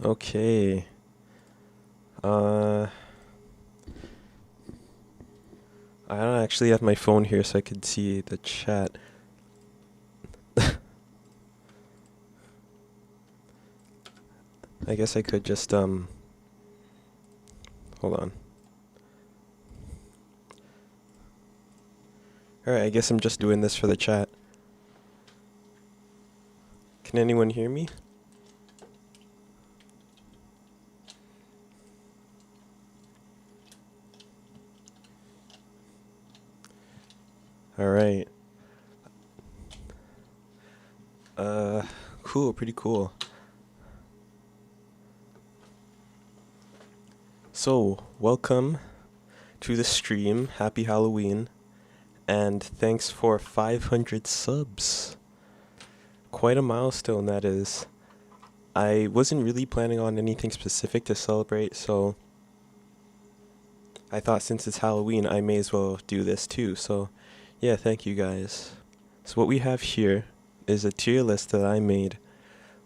Okay. Uh, I don't actually have my phone here so I could see the chat. I guess I could just, hold on. Alright, I guess I'm just doing this for the chat. Can anyone hear me? Alright. Cool, pretty cool. So, welcome to the stream. Happy Halloween. And thanks for 500 subs. Quite a milestone, that is. I wasn't really planning on anything specific to celebrate, so I thought since it's Halloween, I may as well do this too. So, yeah, thank you guys. So what we have here is a tier list that I made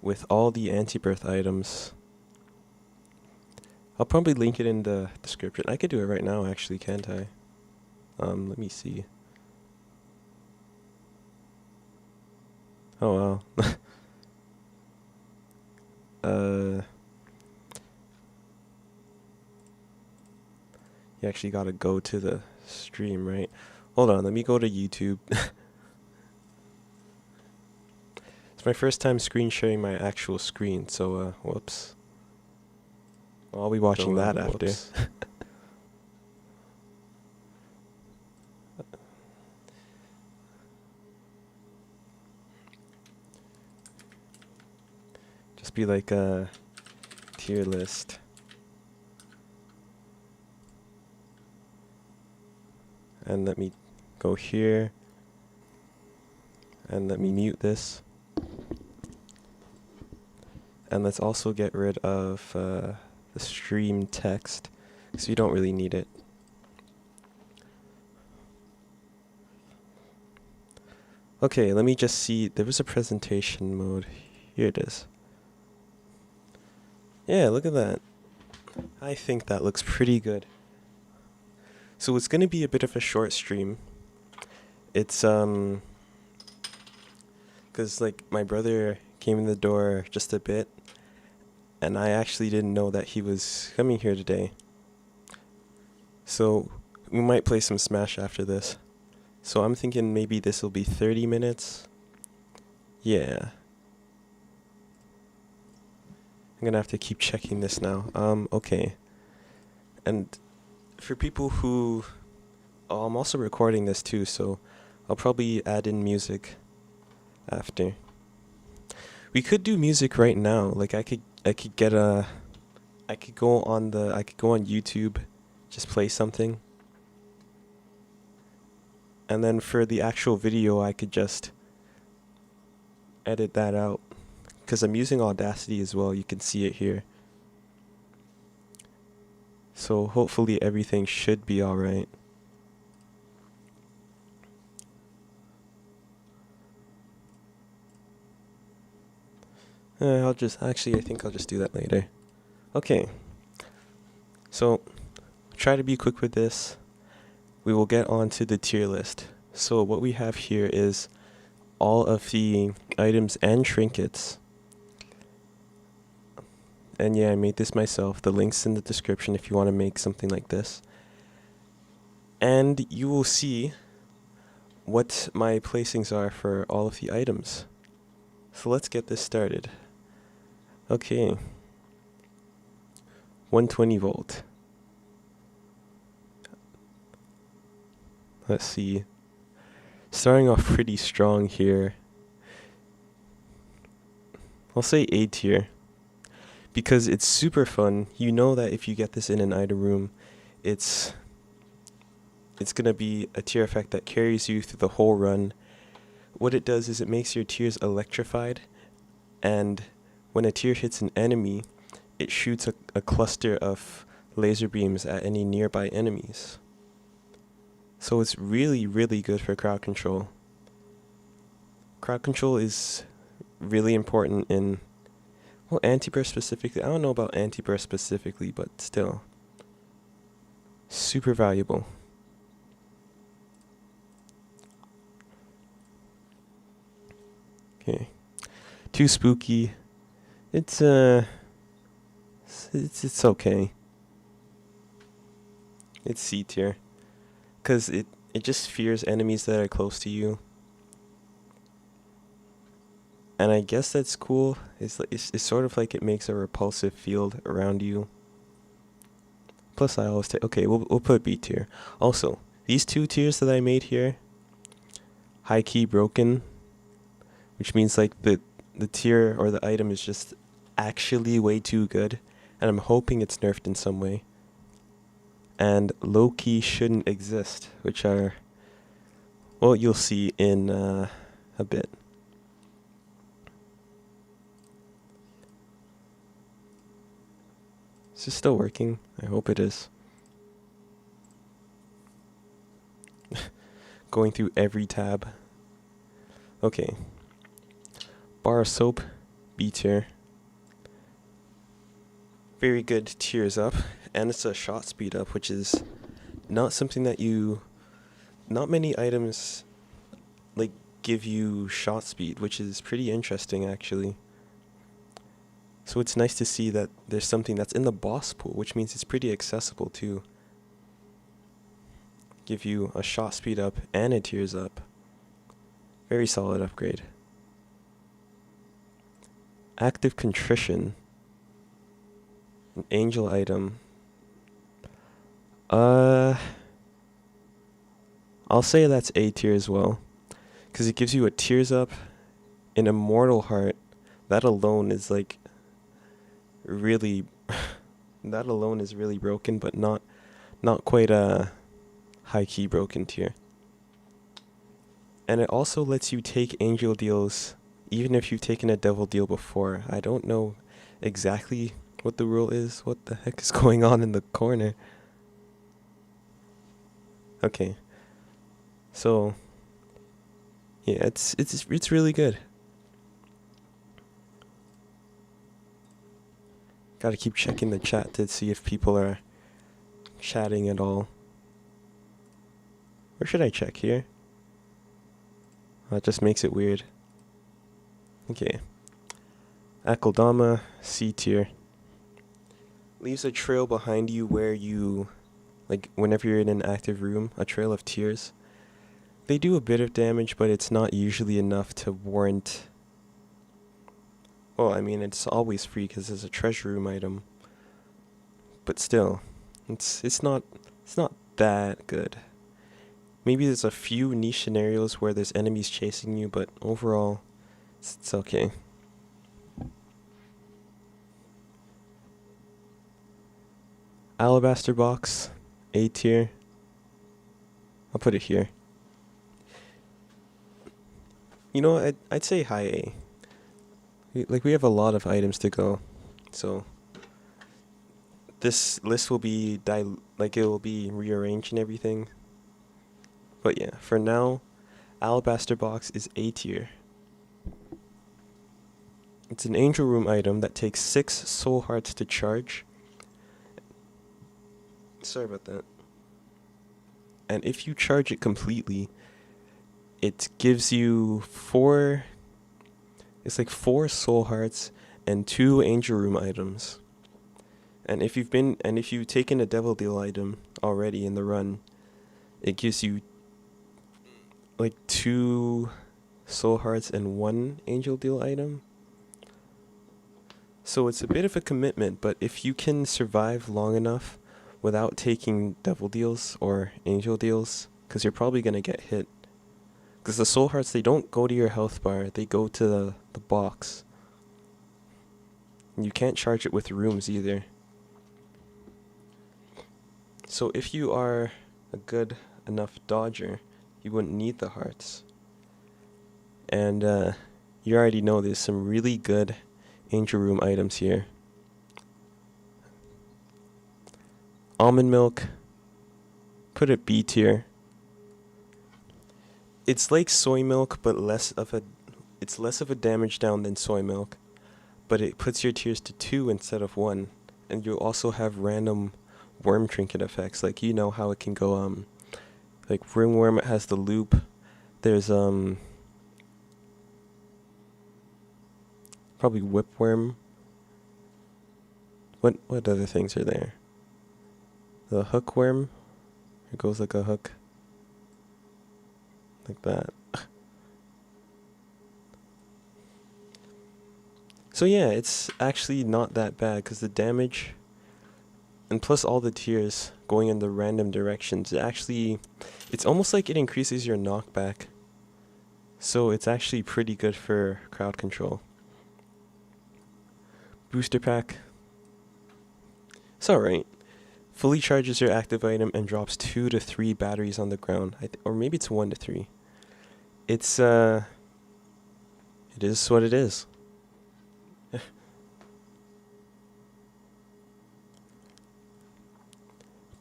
with all the anti-birth items. I'll probably link it in the description. I could do it right now, actually, can't I? Let me see. Oh, wow. You actually gotta go to the stream, right? Hold on, let me go to YouTube. It's my first time screen sharing my actual screen, so, whoops. I'll be watching that after. Just be like a tier list. And let me go here. And let me mute this. And let's also get rid of the stream text, because you don't really need it. Okay, let me just see. There was a presentation mode. Here it is. Yeah, look at that. I think that looks pretty good. So it's going to be a bit of a short stream. It's, because, like, my brother came in the door just a bit, and I actually didn't know that he was coming here today. So we might play some Smash after this. So I'm thinking maybe this will be 30 minutes. Yeah. I'm gonna have to keep checking this now. Okay. And for people who... Oh, I'm also recording this too, so I'll probably add in music after. We could do music right now. Like I could get a... I could go on YouTube, just play something. And then for the actual video, I could just edit that out. Because I'm using Audacity as well, you can see it here. So hopefully everything should be alright. I think I'll just do that later. Okay. So, try to be quick with this. We will get on to the tier list. So what we have here is all of the items and trinkets. And yeah, I made this myself. The link's in the description if you want to make something like this. And you will see what my placings are for all of the items. So let's get this started. Okay. 120 volt. Let's see. Starting off pretty strong here. I'll say A tier. Because it's super fun. You know that if you get this in an item room, it's gonna be a tier effect that carries you through the whole run. What it does is it makes your tiers electrified, and when a tier hits an enemy, it shoots a cluster of laser beams at any nearby enemies. So it's really, really good for crowd control. Crowd control is really important in Well, anti-burst specifically, I don't know about anti-burst specifically, but still. Super valuable. Okay. Too spooky. It's it's okay. It's C tier. Cause it just fears enemies that are close to you. And I guess that's cool. It's sort of like it makes a repulsive field around you. Plus I always take, okay, we'll put B tier. Also, these two tiers that I made here, high key broken, which means like the tier or the item is just actually way too good, and I'm hoping it's nerfed in some way. And low key shouldn't exist, which are, well, you'll see in a bit. Is this still working? I hope it is. Going through every tab. Okay. Bar of soap, B tier. Very good tiers up, and it's a shot speed up, which is not something that not many items like give you shot speed, which is pretty interesting actually. So it's nice to see that there's something that's in the boss pool, which means it's pretty accessible to give you a shot speed up and a tears up. Very solid upgrade. Active contrition. An angel item. I'll say that's A tier as well, because it gives you a tears up, an immortal heart. That alone is like really that alone is really broken, but not quite a high key broken tier. And it also lets you take angel deals even if you've taken a devil deal before. I don't know exactly what the rule is. What the heck is going on in the corner? Okay. So yeah, it's really good. Gotta keep checking the chat to see if people are chatting at all. Where should I check here? That just makes it weird. Okay. Akeldama, C tier. Leaves a trail behind you where you, like whenever you're in an active room, a trail of tears. They do a bit of damage, but it's not usually enough to warrant. Well, I mean, it's always free because it's a treasure room item. But still, it's not that good. Maybe there's a few niche scenarios where there's enemies chasing you, but overall, it's okay. Alabaster box, A tier. I'll put it here. You know, I'd say high A. We have a lot of items to go, so this list will be it will be rearranged and everything. But yeah, for now, Alabaster box is A tier. It's an angel room item that takes 6 soul hearts to charge. Sorry about that. And if you charge it completely, it gives you 4 soul hearts and 2 angel room items. And if you've taken a devil deal item already in the run, it gives you like 2 soul hearts and 1 angel deal item. So it's a bit of a commitment, but if you can survive long enough without taking devil deals or angel deals, because you're probably going to get hit. Because the soul hearts, they don't go to your health bar, they go to the box. And you can't charge it with rooms either. So if you are a good enough dodger, you wouldn't need the hearts. And you already know there's some really good angel room items here. Almond milk, put it B tier. It's like soy milk, but less of a damage down than soy milk. but it puts your tiers to 2 instead of 1. And you'll also have random worm trinket effects. Like, you know how it can go, like ringworm, it has the loop. There's, probably whipworm. What other things are there? The hookworm. It goes like a hook. Like that. So yeah, it's actually not that bad because the damage, and plus all the tiers going in the random directions, it's almost like it increases your knockback. So it's actually pretty good for crowd control. Booster pack. It's alright. Fully charges your active item and drops 2 to 3 batteries on the ground. Or maybe it's 1 to 3. It's, it is what it is.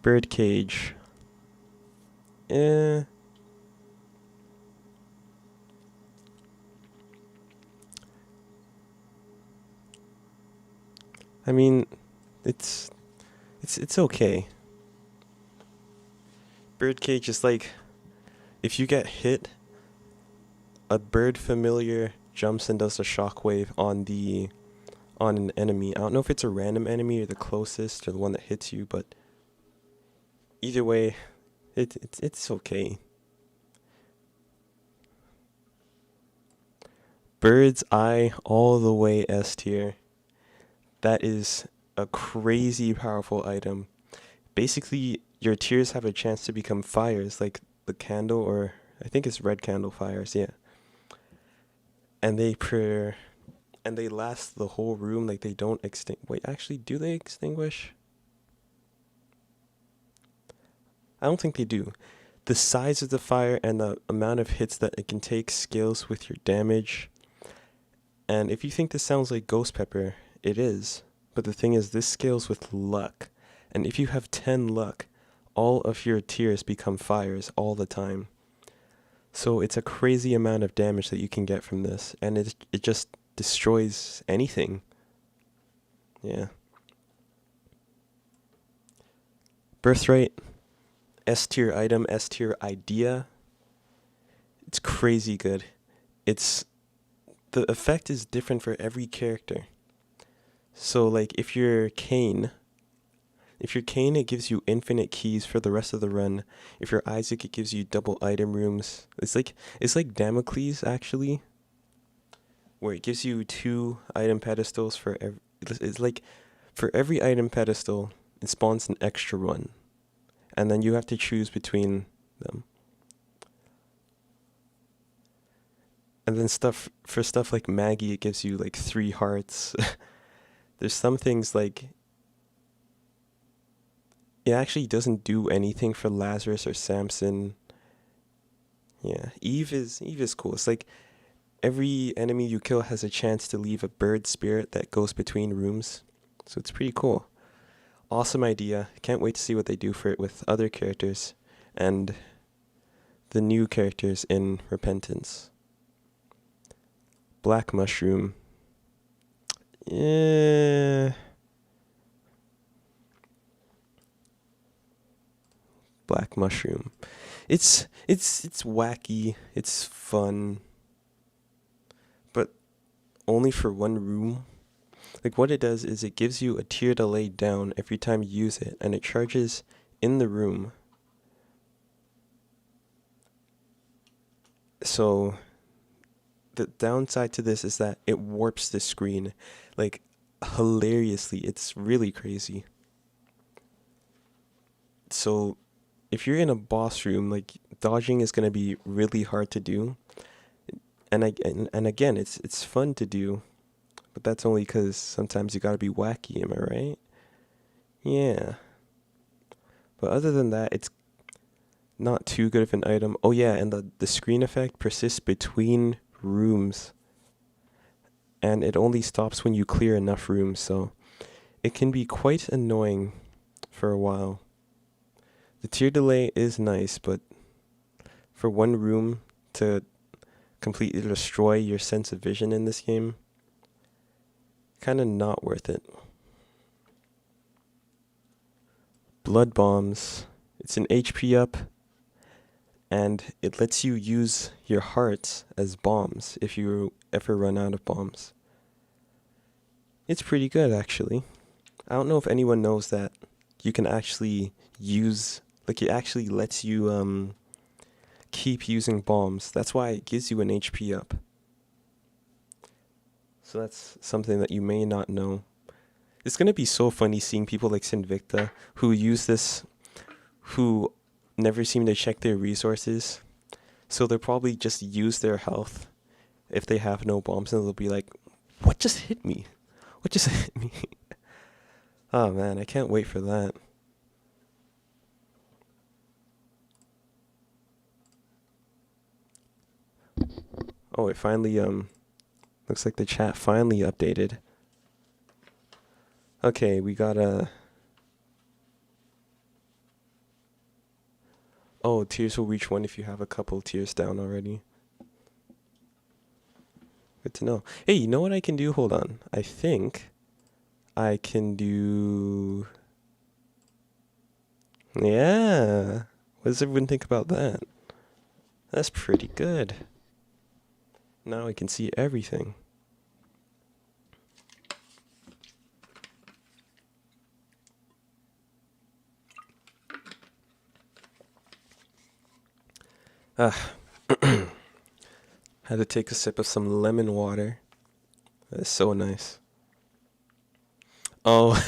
Birdcage. I mean, it's okay. Birdcage is like, if you get hit, a bird familiar jumps and does a shockwave on an enemy. I don't know if it's a random enemy or the closest or the one that hits you, but either way, it's okay. Bird's Eye all the way S tier. That is a crazy powerful item. Basically, your tiers have a chance to become fires, like the candle, or I think it's red candle fires, yeah. And they last the whole room, like they don't extinguish. Wait, actually, do they extinguish? I don't think they do. The size of the fire and the amount of hits that it can take scales with your damage. And if you think this sounds like Ghost Pepper, it is. But the thing is, this scales with luck. And if you have 10 luck, all of your tiers become fires all the time. So it's a crazy amount of damage that you can get from this. And it just destroys anything. Yeah. Birthright. S tier item, S tier idea. It's crazy good. The effect is different for every character. So like if you're Kane, it gives you infinite keys for the rest of the run. If you're Isaac, it gives you double item rooms. It's like Damocles actually, where it gives you 2 item pedestals for every. It's like for every item pedestal, it spawns an extra one, and then you have to choose between them. And then stuff like Maggie, it gives you like 3 hearts. There's some things like it actually doesn't do anything for Lazarus or Samson. Yeah, Eve is cool. It's like every enemy you kill has a chance to leave a bird spirit that goes between rooms. So it's pretty cool. Awesome idea. Can't wait to see what they do for it with other characters and the new characters in Repentance. Black Mushroom. Yeah. Black Mushroom. It's wacky. It's fun. But only for one room. Like what it does is it gives you a tier to lay down every time you use it, and it charges in the room. So the downside to this is that it warps the screen, like hilariously. It's really crazy. So if you're in a boss room, like dodging is gonna be really hard to do. And again, it's fun to do, but that's only because sometimes you gotta be wacky. Am I right? Yeah. But other than that, it's not too good of an item. Oh yeah, and the screen effect persists between rooms, and it only stops when you clear enough rooms, so it can be quite annoying for a while. The tier delay is nice, but for one room to completely destroy your sense of vision in this game, kind of not worth it. Blood bombs. It's an HP up, and it lets you use your hearts as bombs if you ever run out of bombs. It's pretty good, actually. I don't know if anyone knows that you can actually use, like, it actually lets you keep using bombs. That's why it gives you an HP up. So that's something that you may not know. It's gonna be so funny seeing people like Sinvicta who use this, who never seem to check their resources. So they'll probably just use their health if they have no bombs, and they'll be like, what just hit me? What just hit me? Oh man, I can't wait for that. Oh, it finally, looks like the chat finally updated. Okay, we got a... Oh, tiers will reach 1 if you have a couple tiers down already. Good to know. Hey, you know what I can do? Hold on. I think I can do... Yeah. What does everyone think about that? That's pretty good. Now I can see everything. Had to take a sip of some lemon water. That's so nice. Oh,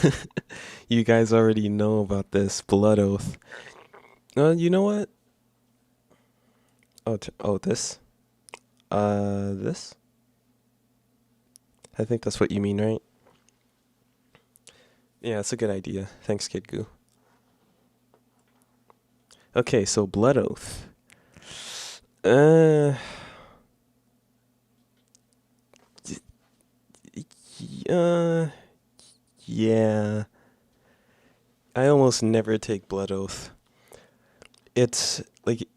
you guys already know about this blood oath. You know what? Oh, this? This? I think that's what you mean, right? Yeah, it's a good idea. Thanks, Kid Goo. Okay, so blood oath. Yeah. I almost never take blood oath. It's like,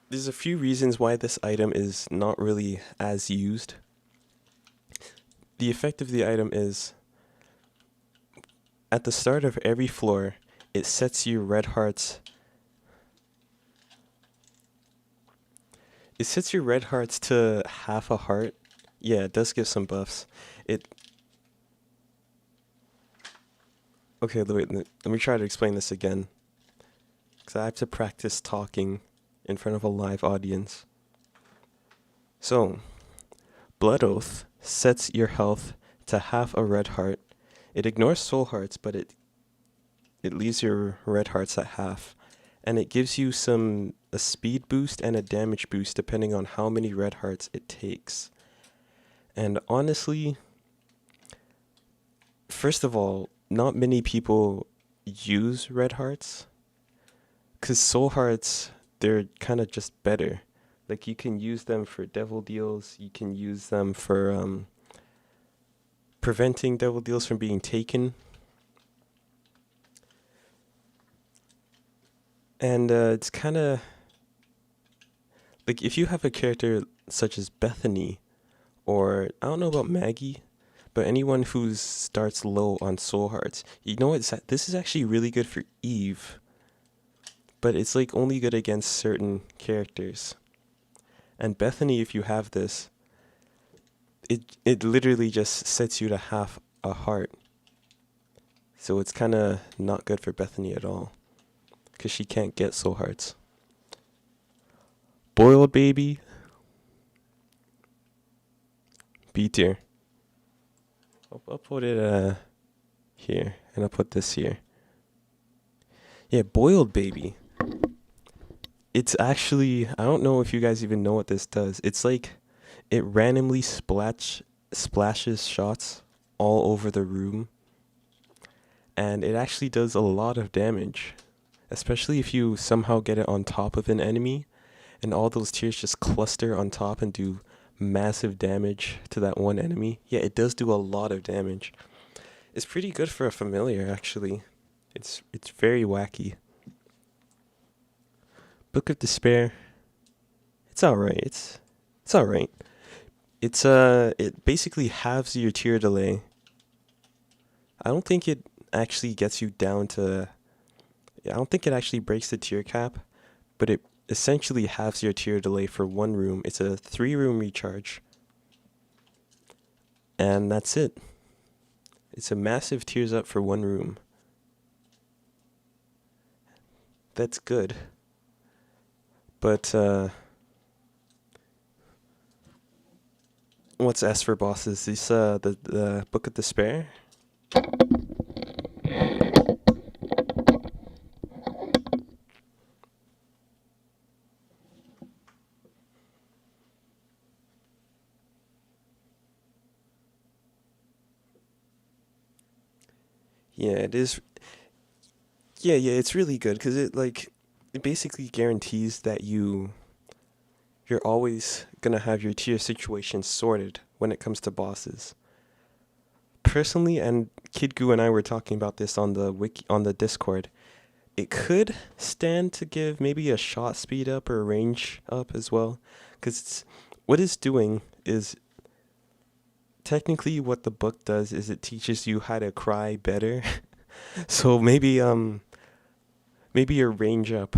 there's a few reasons why this item is not really as used. The effect of the item is, at the start of every floor, it sets your red hearts. It sets your red hearts to half a heart. Yeah, it does give some buffs. Okay, wait, let me try to explain this again, because I have to practice talking in front of a live audience. So, Blood Oath sets your health to half a red heart. It ignores soul hearts, but it leaves your red hearts at half. And it gives you a speed boost and a damage boost depending on how many red hearts it takes. And honestly, first of all, not many people use red hearts, because soul hearts, they're kind of just better. Like, you can use them for devil deals, you can use them for preventing devil deals from being taken. And it's kind of like, if you have a character such as Bethany, or I don't know about Maggie, but anyone who starts low on soul hearts, you know what? This is actually really good for Eve, but it's like only good against certain characters. And Bethany, if you have this, it literally just sets you to half a heart. So it's kind of not good for Bethany at all, because she can't get soul hearts. Boiled baby, B tier. I'll put it here, and I'll put this here. Yeah, boiled baby. It's actually, I don't know if you guys even know what this does. It's like, it randomly splashes shots all over the room, and it actually does a lot of damage, especially if you somehow get it on top of an enemy, and all those tears just cluster on top and do massive damage to that one enemy. Yeah, it does do a lot of damage. It's pretty good for a familiar, actually. It's very wacky. Book of Despair. It's alright. It's alright. it basically halves your tier delay. I don't think it actually gets you down to, I don't think it actually breaks the tier cap, but it essentially halves your tier delay for one room. It's a 3-room recharge. And that's it. It's a massive tiers up for one room. That's good. But what's S for bosses? This the Book of Despair? Yeah, it is. Yeah, it's really good because it basically guarantees that you're always gonna have your tier situation sorted when it comes to bosses. Personally, and Kid Goo and I were talking about this on the Discord. It could stand to give maybe a shot speed up or a range up as well, because what it's doing is technically what the book does is it teaches you how to cry better. So maybe a range up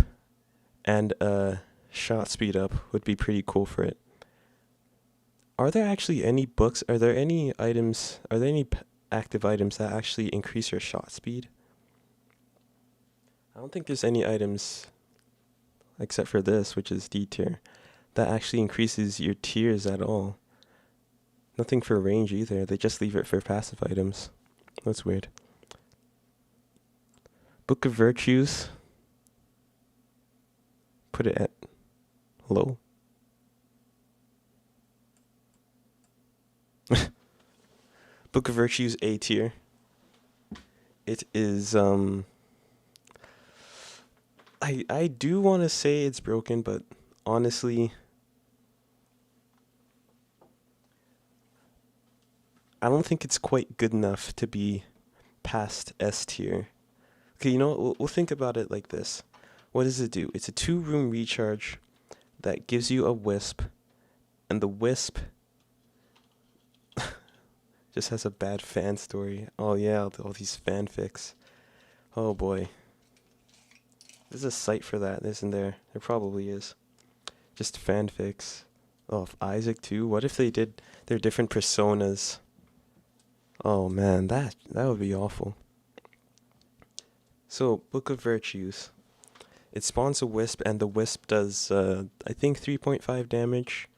and a shot speed up would be pretty cool for it. Are there actually any books? Are there any items? Are there any active items that actually increase your shot speed? I don't think there's any items except for this, which is D tier, that actually increases your tiers at all. Nothing for range either. They just leave it for passive items. That's weird. Book of Virtues. Put it at low. Book of Virtues A tier. It is I do want to say it's broken, but honestly I don't think it's quite good enough to be past S tier. Okay, you know what? We'll think about it like this. What does it do? It's a 2-room recharge that gives you a wisp, and the wisp just has a bad fan story. Oh yeah, all these fanfics. Oh boy. There's a site for that, isn't there? There probably is. Just fanfics. Oh, if Isaac too? What if they did their different personas? Oh man, that would be awful. So, Book of Virtues. It spawns a wisp, and the wisp does, I think, 3.5 damage.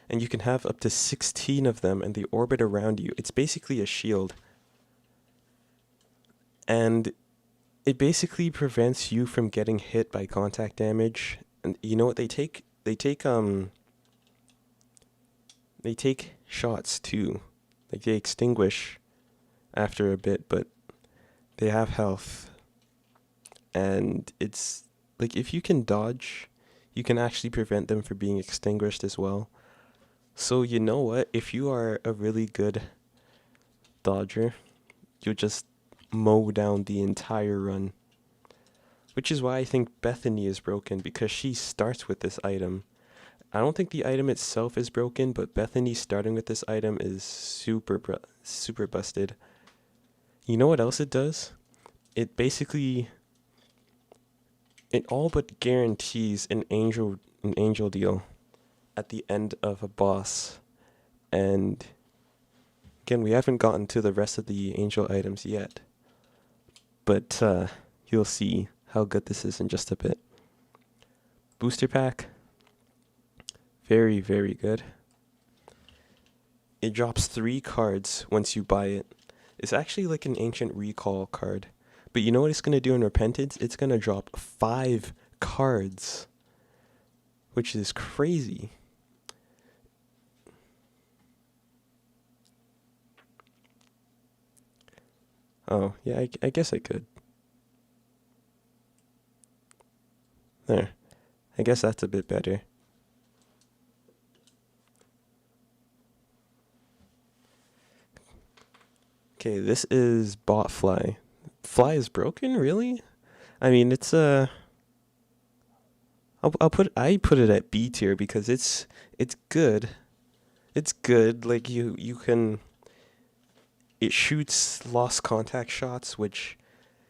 And you can have up to 16 of them, and they orbit around you. It's basically a shield. And it basically prevents you from getting hit by contact damage. And you know what they take? They take shots too. Like they extinguish after a bit, but they have health. And it's like if you can dodge, you can actually prevent them from being extinguished as well. So you know what? If you are a really good dodger, you'll just mow down the entire run. Which is why I think Bethany is broken, because she starts with this item. I don't think the item itself is broken, but Bethany starting with this item is super busted. You know what else it does? It basically, it all but guarantees an angel deal at the end of a boss. And again, we haven't gotten to the rest of the angel items yet, but you'll see how good this is in just a bit. Booster pack, very, very good. It drops 3 cards once you buy it. It's actually like an ancient recall card. But you know what it's going to do in Repentance? It's going to drop 5 cards, which is crazy. Oh, yeah, I guess I could. There. I guess that's a bit better. Okay, this is Bot Fly. Fly is broken, really? I mean, it's I put it at B tier because it's good. It's good. Like you can it shoots lost contact shots, which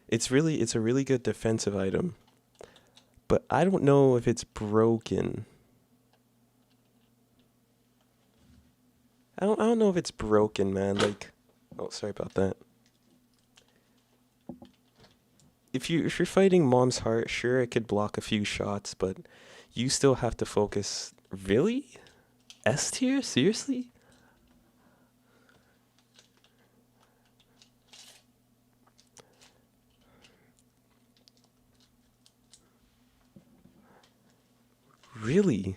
it's a really good defensive item. But I don't know if it's broken. I don't know if it's broken, man. Like, oh, sorry about that. If you're fighting Mom's Heart, sure it could block a few shots, but you still have to focus. Really? S tier? Seriously? Really?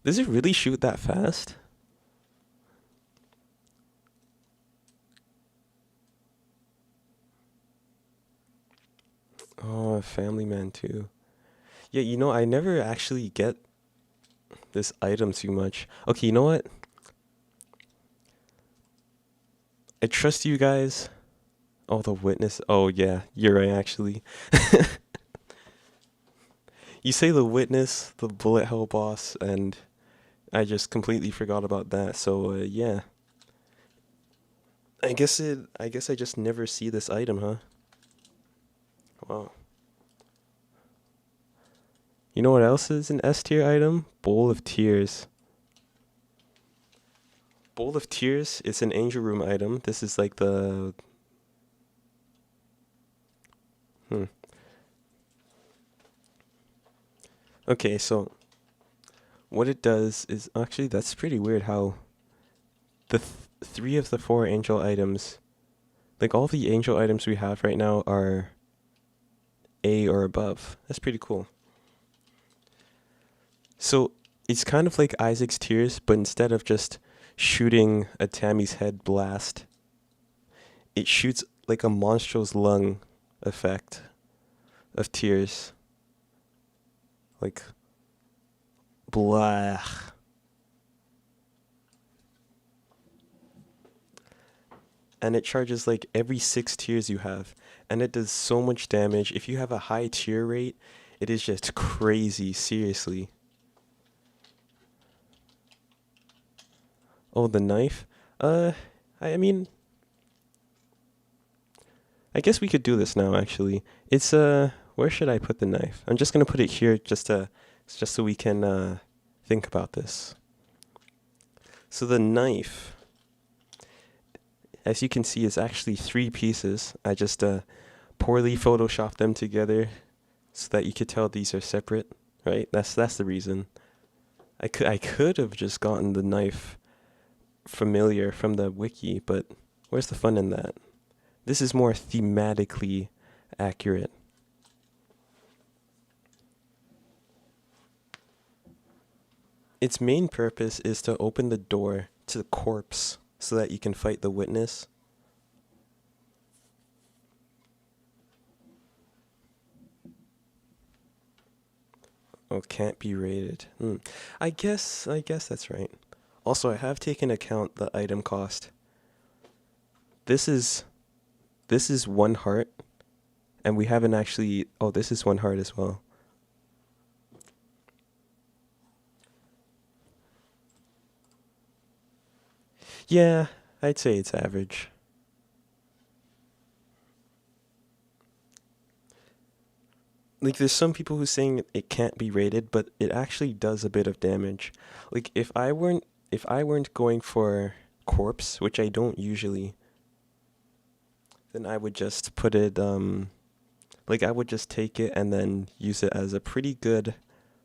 Does it really shoot that fast? Oh, Family Man too. Yeah, I never actually get this item too much. Okay, you know what? I trust you guys. Oh, the witness. Oh, yeah, you're right, actually. You say the witness, the bullet hell boss, and I just completely forgot about that. So, yeah. I guess I just never see this item, huh? Wow. You know what else is an S tier item? Bowl of Tears. Bowl of Tears, it's an Angel Room item. This is like the hmm. Okay, so what it does is actually that's pretty weird how three of the four angel items, like all the angel items we have right now are A or above. That's pretty cool. So it's kind of like Isaac's Tears, but instead of just shooting a Tammy's head blast, it shoots like a monstrous lung effect of tears. Like blah. And it charges like every 6 tears you have. And it does so much damage. If you have a high tear rate, it is just crazy, seriously. Oh, the knife? Uh, I mean, I guess we could do this now, actually. It's, where should I put the knife? I'm just gonna put it here just so we can, think about this. So the knife, as you can see, is actually 3 pieces. I just, poorly photoshopped them together so that you could tell these are separate, right? That's the reason. I could have just gotten the knife familiar from the wiki, but where's the fun in that? This is more thematically accurate. Its main purpose is to open the door to the corpse so that you can fight the witness. Oh, can't be rated. I guess that's right. Also, I have taken account the item cost. This is this is 1 heart, and we haven't actually. Oh, this is 1 heart as well. Yeah, I'd say it's average. Like, there's some people who saying it can't be rated, but it actually does a bit of damage. Like, if I weren't going for corpse, which I don't usually, then I would just put it like I would just take it and then use it as a pretty good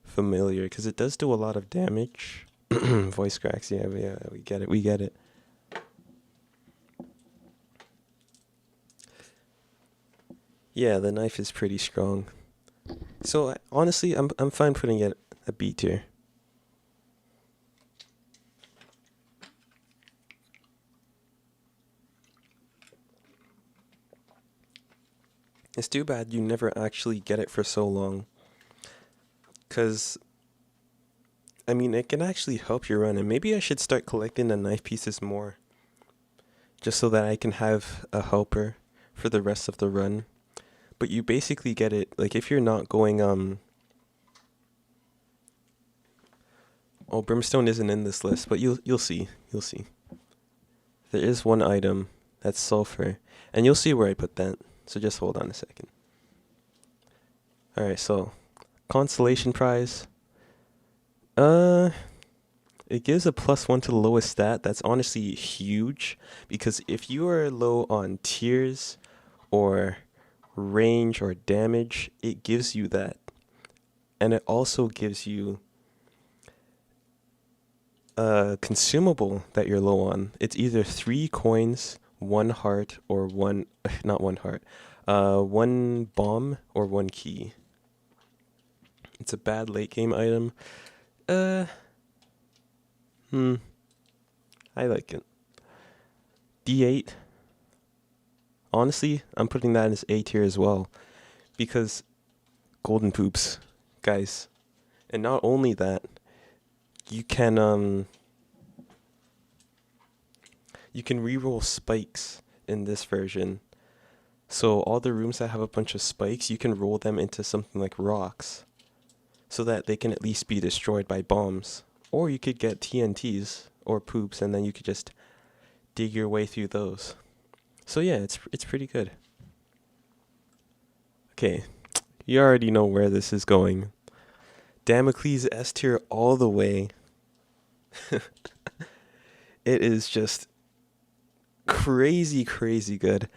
familiar because it does do a lot of damage. Voice cracks, yeah, yeah, we get it, we get it. Yeah, the knife is pretty strong. So honestly, I'm fine putting it a B tier. It's too bad you never actually get it for so long. Cause I mean, it can actually help you run, and maybe I should start collecting the knife pieces more, just so that I can have a helper for the rest of the run. But you basically get it like if you're not going Oh, brimstone isn't in this list, but you'll see. You'll see. There is one item that's sulfur, and you'll see where I put that. So just hold on a second. All right, so consolation prize. It gives a +1 to the lowest stat. That's honestly huge because if you are low on tears or range or damage, it gives you that. And it also gives you a consumable that you're low on. It's either 3 coins, 1 heart, or one, not 1 heart, 1 bomb or 1 key. It's a bad late game item. I like it. D8. Honestly, I'm putting that as A tier as well. Because golden poops, guys. And not only that, you can reroll spikes in this version. So all the rooms that have a bunch of spikes, you can roll them into something like rocks. So that they can at least be destroyed by bombs. Or you could get TNTs or poops and then you could just dig your way through those. So yeah, it's pretty good. Okay, you already know where this is going. Damocles S tier all the way. It is just crazy, crazy good.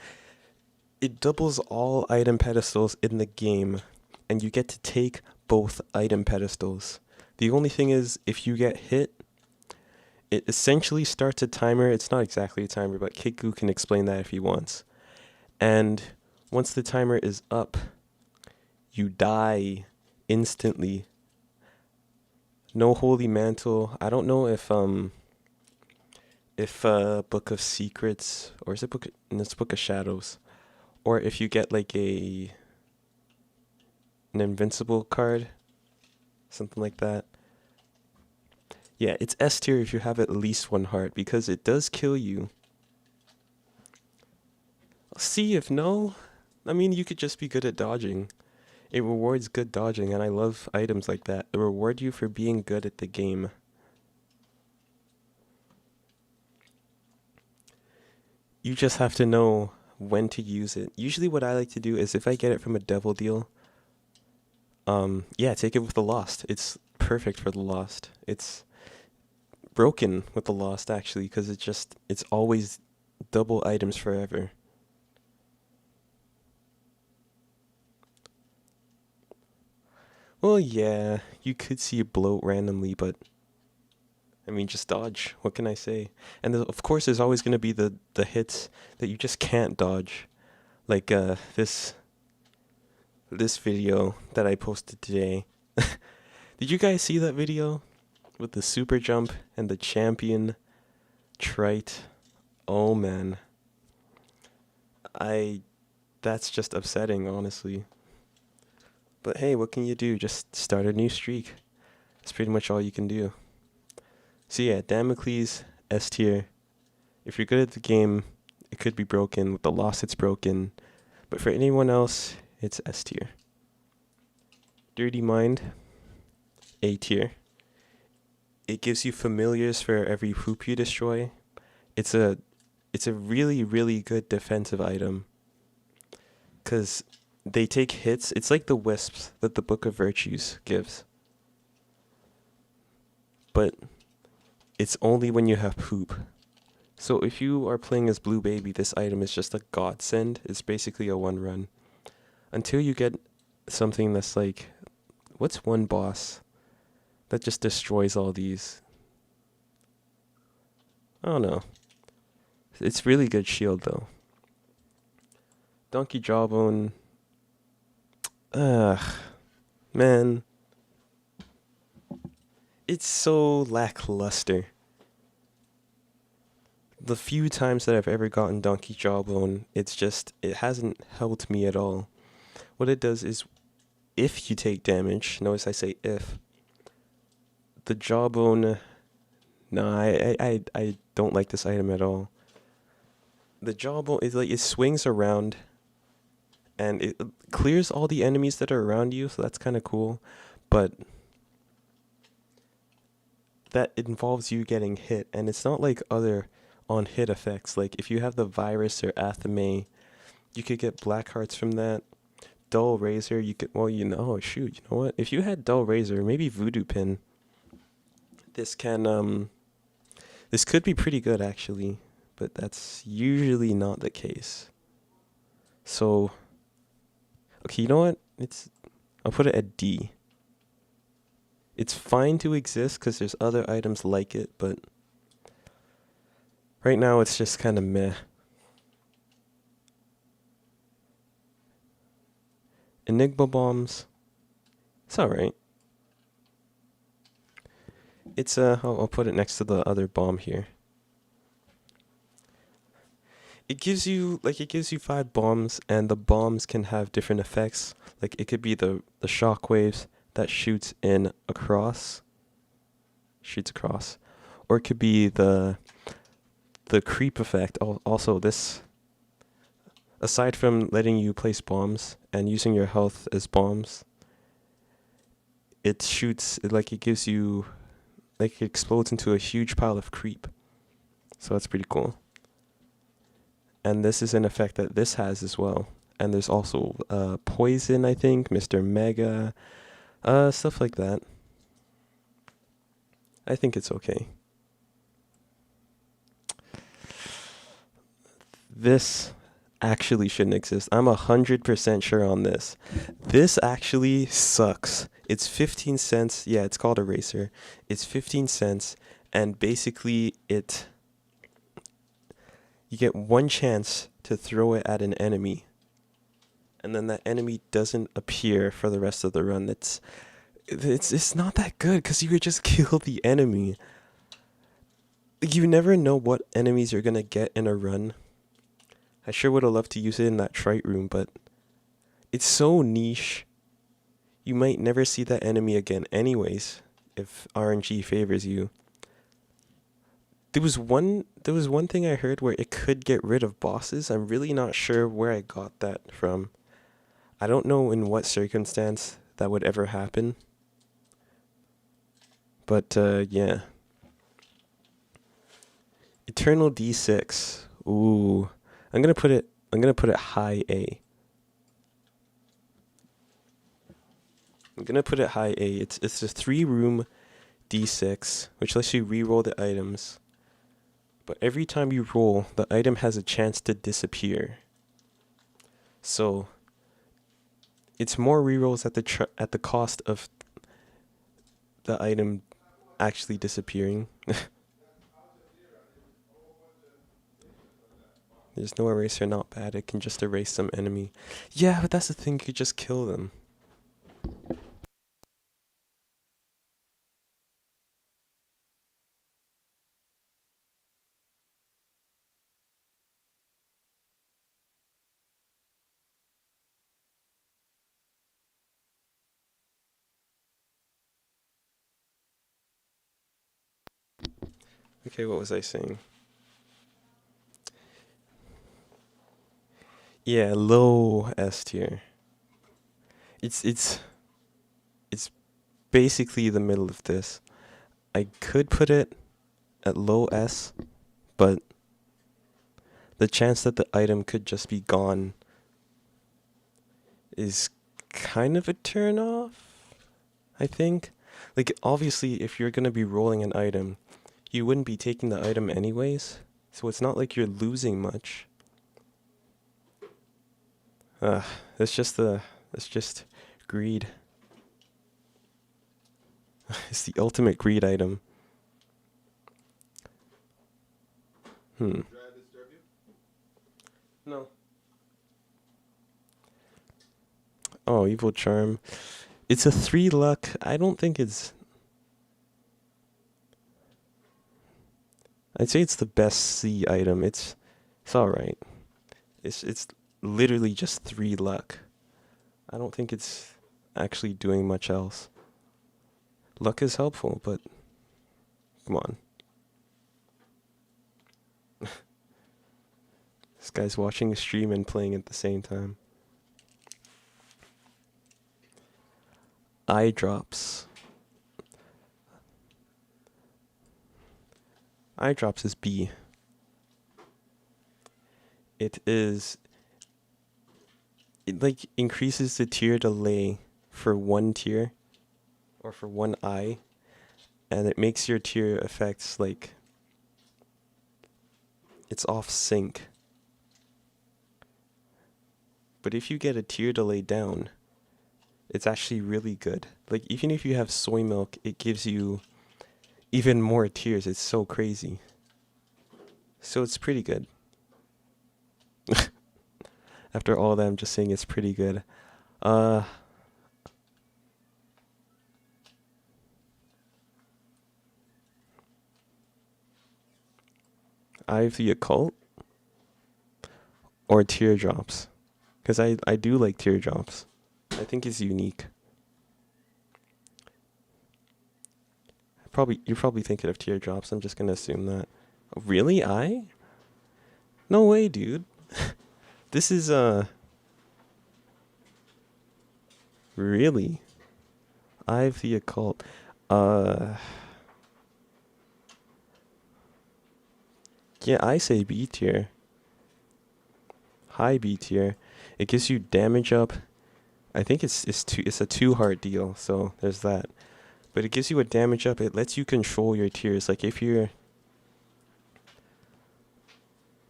It doubles all item pedestals in the game, and you get to take both item pedestals. The only thing is, if you get hit, it essentially starts a timer. It's not exactly a timer, but Kiku can explain that if he wants. And once the timer is up, you die instantly. No holy mantle. I don't know if Book of Secrets, or is it Book of Shadows, or if you get like an invincible card, something like that. Yeah, it's S tier if you have at least 1 heart, because it does kill you. See, if no, I mean, you could just be good at dodging. It rewards good dodging, and I love items like that. They reward you for being good at the game. You just have to know when to use it. Usually what I like to do is if I get it from a devil deal, yeah, take it with the Lost. It's perfect for the Lost. It's broken with the Lost, actually, because it's always double items forever. Well, yeah, you could see it bloat randomly, but I mean, just dodge. What can I say? And of course, there's always going to be the hits that you just can't dodge, like this video that I posted today. Did you guys see that video with the super jump and the champion trite? Oh man, that's just upsetting, honestly. But hey, what can you do? Just start a new streak. That's pretty much all you can do. So yeah, Damocles, S tier. If you're good at the game, it could be broken. With the Lost, it's broken. But for anyone else, it's S tier. Dirty Mind, A tier. It gives you familiars for every poop you destroy. It's a really, really good defensive item. Because they take hits. It's like the wisps that the Book of Virtues gives. But it's only when you have poop. So if you are playing as Blue Baby, this item is just a godsend. It's basically a 1-run. Until you get something that's like, what's one boss that just destroys all these? I don't know. It's really good shield though. Donkey Jawbone. Ugh. Man. It's so lackluster. The few times that I've ever gotten Donkey Jawbone, it hasn't helped me at all. What it does is, if you take damage, notice I say if, the Jawbone, no, I don't like this item at all. The Jawbone is like, it swings around, and it clears all the enemies that are around you, so that's kind of cool, but that involves you getting hit, and it's not like other on hit effects. Like if you have the virus or athame, you could get black hearts from that. Dull razor, you could, well, oh shoot, you know what? If you had dull razor, maybe voodoo pin, this can this could be pretty good actually, but that's usually not the case. So, okay, you know what? I'll put it at D. It's fine to exist because there's other items like it, but right now it's just kind of meh. Enigma bombs, it's alright. It's I'll put it next to the other bomb here. It gives you 5 bombs, and the bombs can have different effects. Like it could be the shock waves that shoots across, or it could be the creep effect. Also, this, aside from letting you place bombs and using your health as bombs, it gives you, like, it explodes into a huge pile of creep. So that's pretty cool. And this is an effect that this has as well. And there's also poison, I think, Mr. Mega, stuff like that. I think it's okay. This actually shouldn't exist. I'm 100% sure on this. This actually sucks. It's 15 cents. Yeah, it's called Eraser. It's 15 cents, and basically you get one chance to throw it at an enemy, and then that enemy doesn't appear for the rest of the run. It's not that good because you could just kill the enemy. You never know what enemies you're gonna get in a run. I sure would have loved to use it in that trite room, but it's so niche. You might never see that enemy again anyways, if RNG favors you. There was one thing I heard where it could get rid of bosses. I'm really not sure where I got that from. I don't know in what circumstance that would ever happen. But yeah. Eternal D6. Ooh. I'm gonna put it high A. I'm gonna put it high A. It's a 3-room D6, which lets you re-roll the items. But every time you roll, the item has a chance to disappear. So it's more rerolls at the cost of the item actually disappearing. There's no eraser, not bad. It can just erase some enemy. Yeah, but that's the thing. You could just kill them. Okay, what was I saying? Yeah, low S tier. It's basically the middle of this. I could put it at low S, but the chance that the item could just be gone is kind of a turn off, I think. Like, obviously, if you're gonna be rolling an item, you wouldn't be taking the item anyways, so it's not like you're losing much. It's just greed. It's the ultimate greed item. No. Oh, evil charm. It's a 3 luck. I don't think I'd say it's the best C item. It's alright. It's literally just 3 luck. I don't think it's actually doing much else. Luck is helpful, but come on. This guy's watching a stream and playing at the same time. Eye drops. Eye drops is B. It like increases the tier delay for one tier or for one eye, and it makes your tier effects like it's off sync. But if you get a tier delay down, it's actually really good. Like even if you have soy milk, it gives you even more tiers. It's so crazy. So it's pretty good. After all that, I'm just saying it's pretty good. Eye of the Occult or Teardrops? Because I do like Teardrops. I think it's unique. You're probably thinking of Teardrops. I'm just gonna assume that. Really? No way, dude. This is really Eye of the Occult. Yeah, I say B tier. High B tier. It gives you damage up. I think it's a 2 heart deal, so there's that. But it gives you a damage up. It lets you control your tiers. Like if you're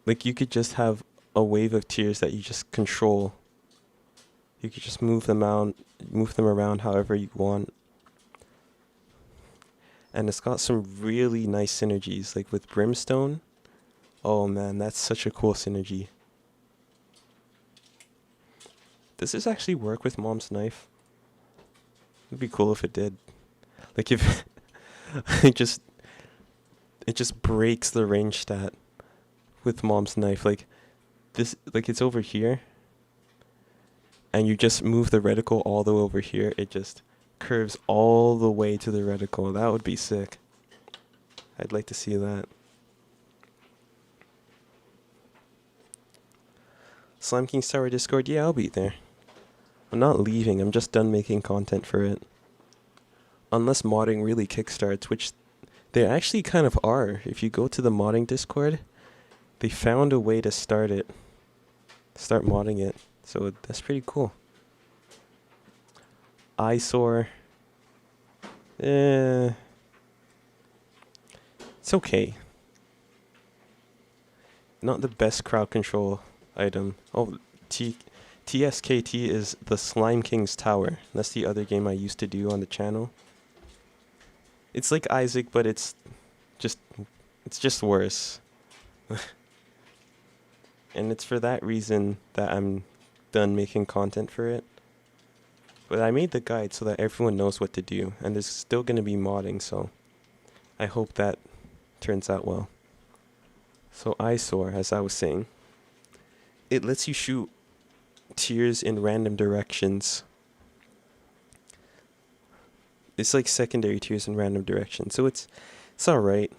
like you could just have a wave of tiers that you just control. You could just move them around however you want. And it's got some really nice synergies, like with Brimstone. Oh man, that's such a cool synergy. Does this actually work with Mom's Knife? It'd be cool if it did. Like if it just breaks the range stat with Mom's Knife. Like this, like it's over here, and you just move the reticle all the way over here. It just curves all the way to the reticle. That would be sick. I'd like to see that. Slime King's Tower Discord, yeah, I'll be there. I'm not leaving, I'm just done making content for it. Unless modding really kickstarts, which they actually kind of are. If you go to the modding Discord, they found a way to start modding it. So that's pretty cool. Eyesore. It's okay. Not the best crowd control item. Oh, TSKT is the Slime King's Tower. That's the other game I used to do on the channel. It's like Isaac, but it's just worse. And it's for that reason that I'm done making content for it. But I made the guide so that everyone knows what to do, and there's still going to be modding, so I hope that turns out well. So Eyesore, as I was saying, it lets you shoot tiers in random directions. It's like secondary tiers in random directions, so it's alright.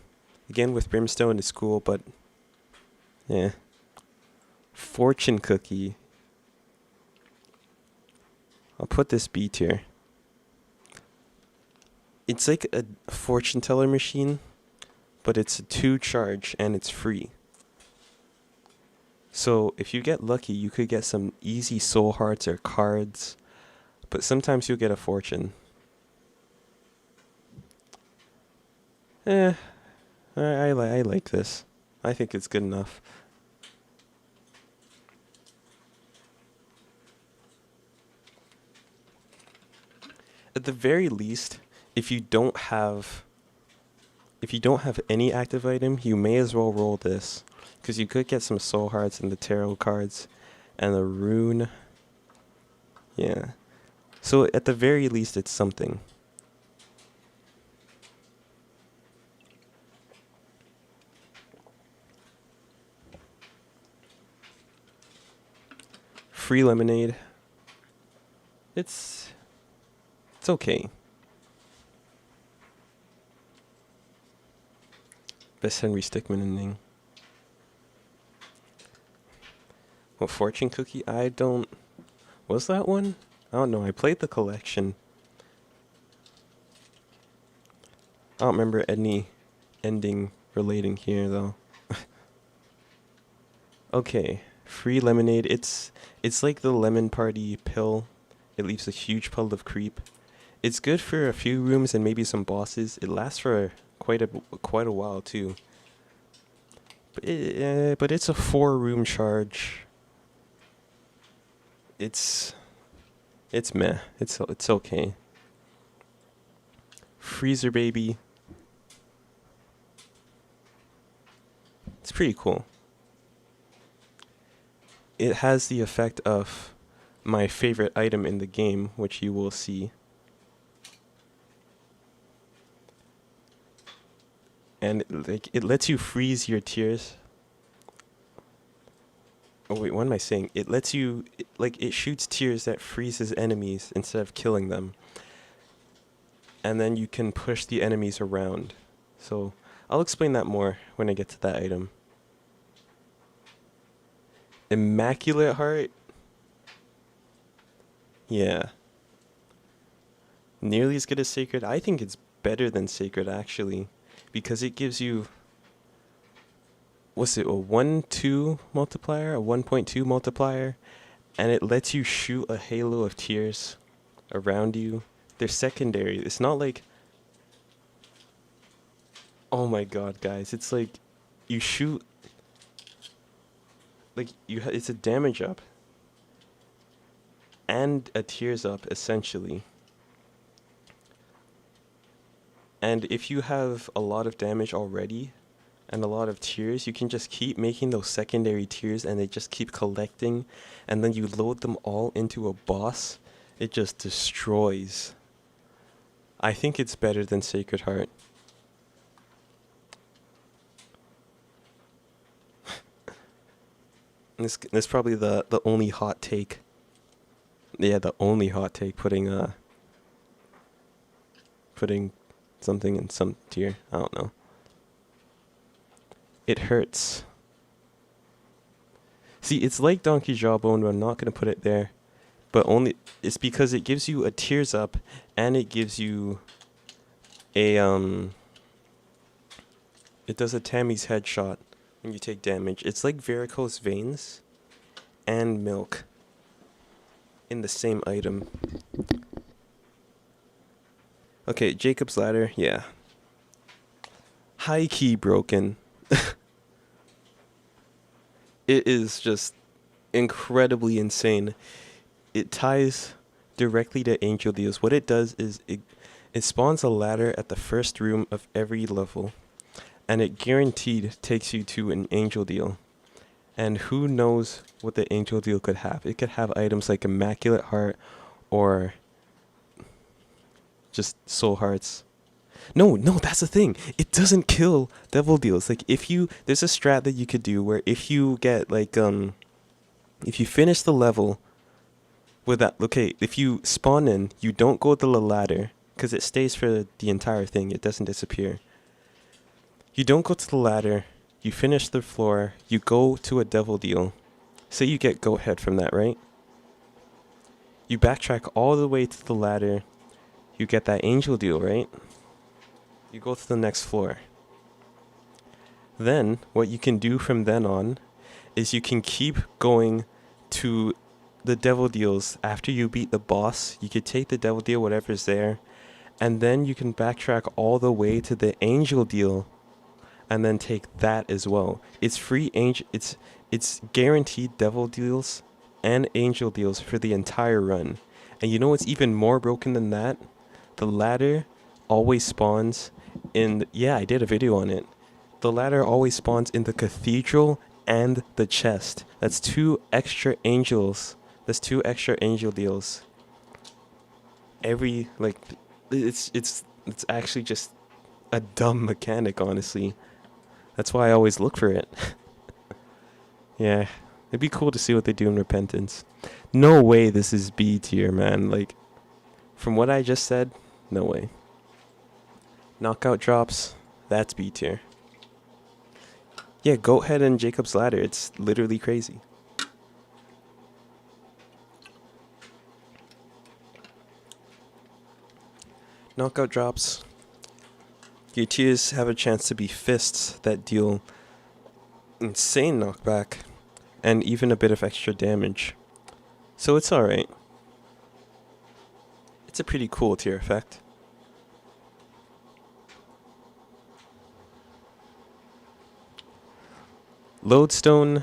Again, with Brimstone, it's cool, but yeah. Fortune Cookie. I'll put this B tier. It's like a fortune teller machine, but it's a 2 charge and it's free. So if you get lucky, you could get some easy soul hearts or cards, but sometimes you'll get a fortune. I like this. I think it's good enough. At the very least, if you don't have any active item, you may as well roll this, because you could get some soul hearts and the tarot cards and the rune. Yeah. So at the very least, it's something. Free lemonade. It's okay. Best Henry Stickman ending. What, Fortune Cookie? Was that one? I don't know. I played the collection. I don't remember any ending relating here though. Okay, free lemonade. It's like the lemon party pill. It leaves a huge puddle of creep. It's good for a few rooms and maybe some bosses. It lasts for quite a while too. But it's a 4-room charge. It's meh. It's okay. Freezer baby. It's pretty cool. It has the effect of my favorite item in the game, which you will see. And it lets you freeze your tears. Oh wait, what am I saying? It lets you it shoots tears that freezes enemies instead of killing them. And then you can push the enemies around. So I'll explain that more when I get to that item. Immaculate Heart? Yeah. Nearly as good as Sacred. I think it's better than Sacred actually. Because it gives you, what's it, a 1-2 multiplier? A 1.2 multiplier? And it lets you shoot a halo of tears around you. They're secondary. It's not like, oh my god, guys. It's like, you shoot, like, it's a damage up. And a tears up, essentially. And if you have a lot of damage already, and a lot of tears, you can just keep making those secondary tears and they just keep collecting, and then you load them all into a boss. It just destroys. I think it's better than Sacred Heart. This is probably the only hot take. Yeah, the only hot take, putting something in some tier. I don't know. It hurts. See, it's like Donkey Jawbone, but I'm not gonna put it there. But only it's because it gives you a tears up and it gives you a it does a Tammy's headshot when you take damage. It's like varicose veins and milk in the same item. Okay, Jacob's Ladder, yeah. High key broken. It is just incredibly insane. It ties directly to Angel Deals. What it does is it spawns a ladder at the first room of every level, and it guaranteed takes you to an Angel Deal. And who knows what the Angel Deal could have? It could have items like Immaculate Heart or just Soul Hearts. No, that's the thing. It doesn't kill Devil Deals. Like, there's a strat that you could do where if you get, if you finish the level with that, okay, if you spawn in, you don't go to the ladder, because it stays for the entire thing. It doesn't disappear. You don't go to the ladder, you finish the floor, you go to a Devil Deal. Say you get Goat Head from that, right? You backtrack all the way to the ladder, you get that Angel Deal, right? You go to the next floor. Then, what you can do from then on is you can keep going to the Devil Deals after you beat the boss. You could take the Devil Deal, whatever's there, and then you can backtrack all the way to the Angel Deal and then take that as well. It's free it's guaranteed Devil Deals and Angel Deals for the entire run. And you know what's even more broken than that? The ladder always spawns in, yeah, I did a video on it. The ladder always spawns in the cathedral and the chest. That's 2 extra angels. That's 2 extra Angel Deals. It's actually just a dumb mechanic, honestly. That's why I always look for it. Yeah, it'd be cool to see what they do in Repentance. No way this is B tier, man. Like, from what I just said, no way. Knockout drops, that's B tier. Yeah, Goat Head and Jacob's Ladder, it's literally crazy. Knockout drops, Your tears have a chance to be fists that deal insane knockback and even a bit of extra damage. So it's alright. It's a pretty cool tier effect. Lodestone,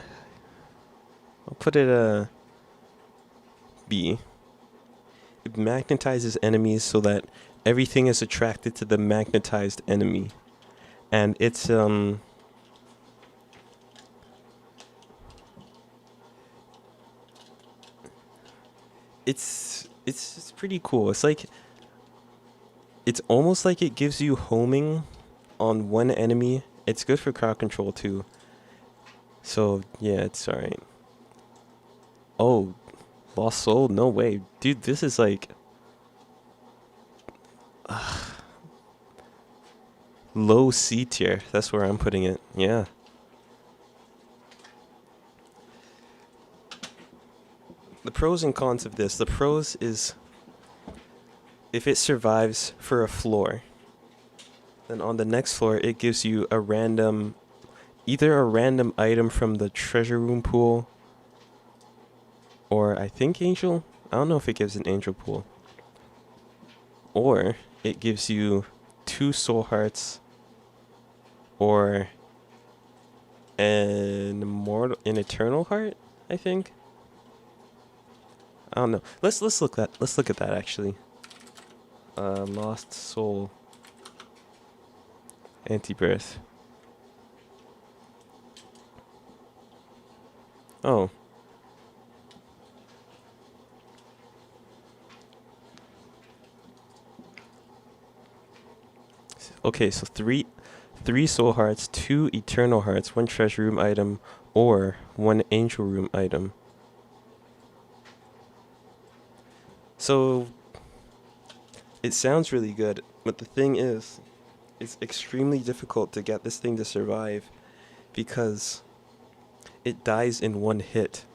I'll put it a B. It magnetizes enemies so that everything is attracted to the magnetized enemy. And it's pretty cool. It's like, it's almost like it gives you homing on one enemy. It's good for crowd control too. So yeah, it's alright. Oh, Lost Soul? No way. Dude, this is like low C tier. That's where I'm putting it. Yeah. The pros and cons of this. The pros is if it survives for a floor, then on the next floor it gives you a random, either a random item from the treasure room pool, or I think angel. I don't know if it gives an angel pool. Or it gives you 2 soul hearts, or an eternal heart, I think. I don't know. Let's look at that actually. Lost soul. Anti-birth. Oh. Okay, so three soul hearts, 2 eternal hearts, 1 treasure room item, or 1 angel room item. So it sounds really good, but the thing is, it's extremely difficult to get this thing to survive because it dies in 1 hit.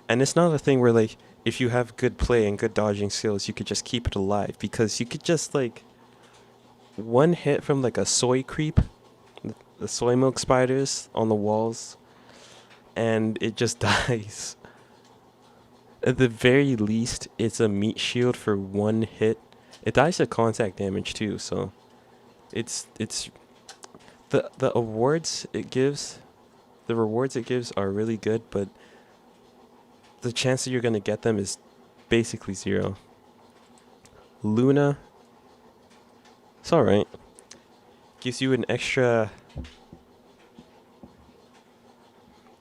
And it's not a thing where, like, if you have good play and good dodging skills, you could just keep it alive, because you could just, like, 1 hit from, like, a soy creep, the soy milk spiders on the walls, and it just dies. At the very least, it's a meat shield for 1 hit. It dies to contact damage too, so it's the rewards it gives are really good, but the chance that you're gonna get them is basically 0. Luna, it's alright. Gives you an extra,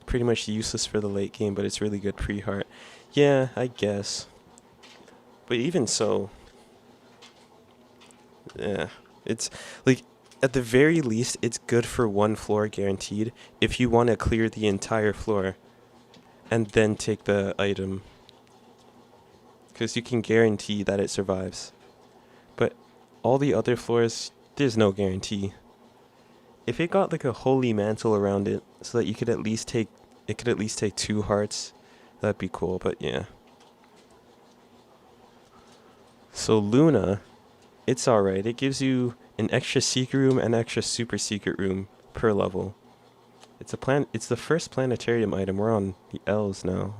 pretty much useless for the late game, but it's really good pre-heart. Yeah, I guess. But even so, yeah, it's like, at the very least, it's good for 1 floor guaranteed if you want to clear the entire floor and then take the item, because you can guarantee that it survives. But all the other floors, there's no guarantee. If it got like a holy mantle around it so that you could at least take 2 hearts, that'd be cool, but yeah. So Luna, it's alright. It gives you an extra secret room and extra super secret room per level. It's the first planetarium item. We're on the L's now.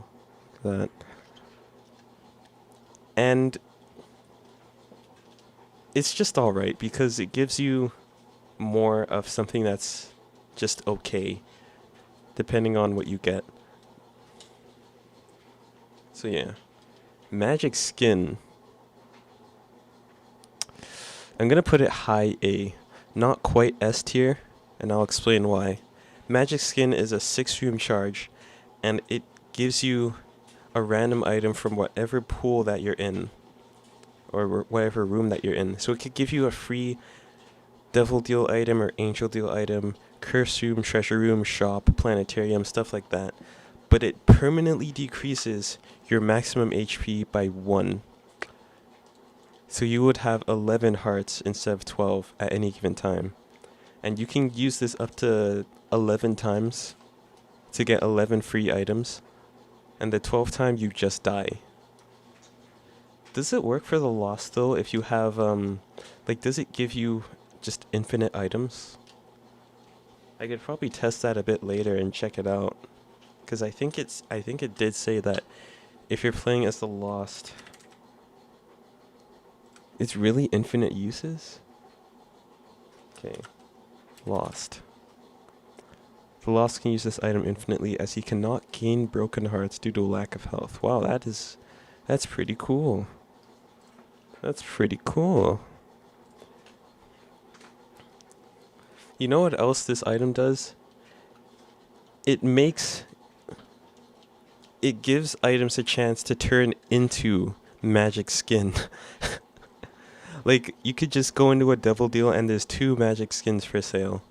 That. And it's just alright because it gives you more of something that's just okay, depending on what you get. So yeah. Magic skin. I'm gonna put it high A, not quite S tier, and I'll explain why. Magic skin is a 6-room charge, and it gives you a random item from whatever pool that you're in, or whatever room that you're in. So it could give you a free devil deal item or angel deal item, curse room, treasure room, shop, planetarium, stuff like that. But it permanently decreases your maximum HP by 1. So you would have 11 hearts instead of 12 at any given time. And you can use this up to 11 times to get 11 free items. And the 12th time you just die. Does it work for the lost though? If you have, like, does it give you just infinite items. I could probably test that a bit later and check it out, because I think it did say that if you're playing as the Lost, it's really infinite uses. Okay, Lost. The Lost can use this item infinitely as he cannot gain broken hearts due to lack of health. Wow, that's pretty cool. That's pretty cool. You know what else this item does? It gives items a chance to turn into magic skin. Like, you could just go into a devil deal and there's 2 magic skins for sale.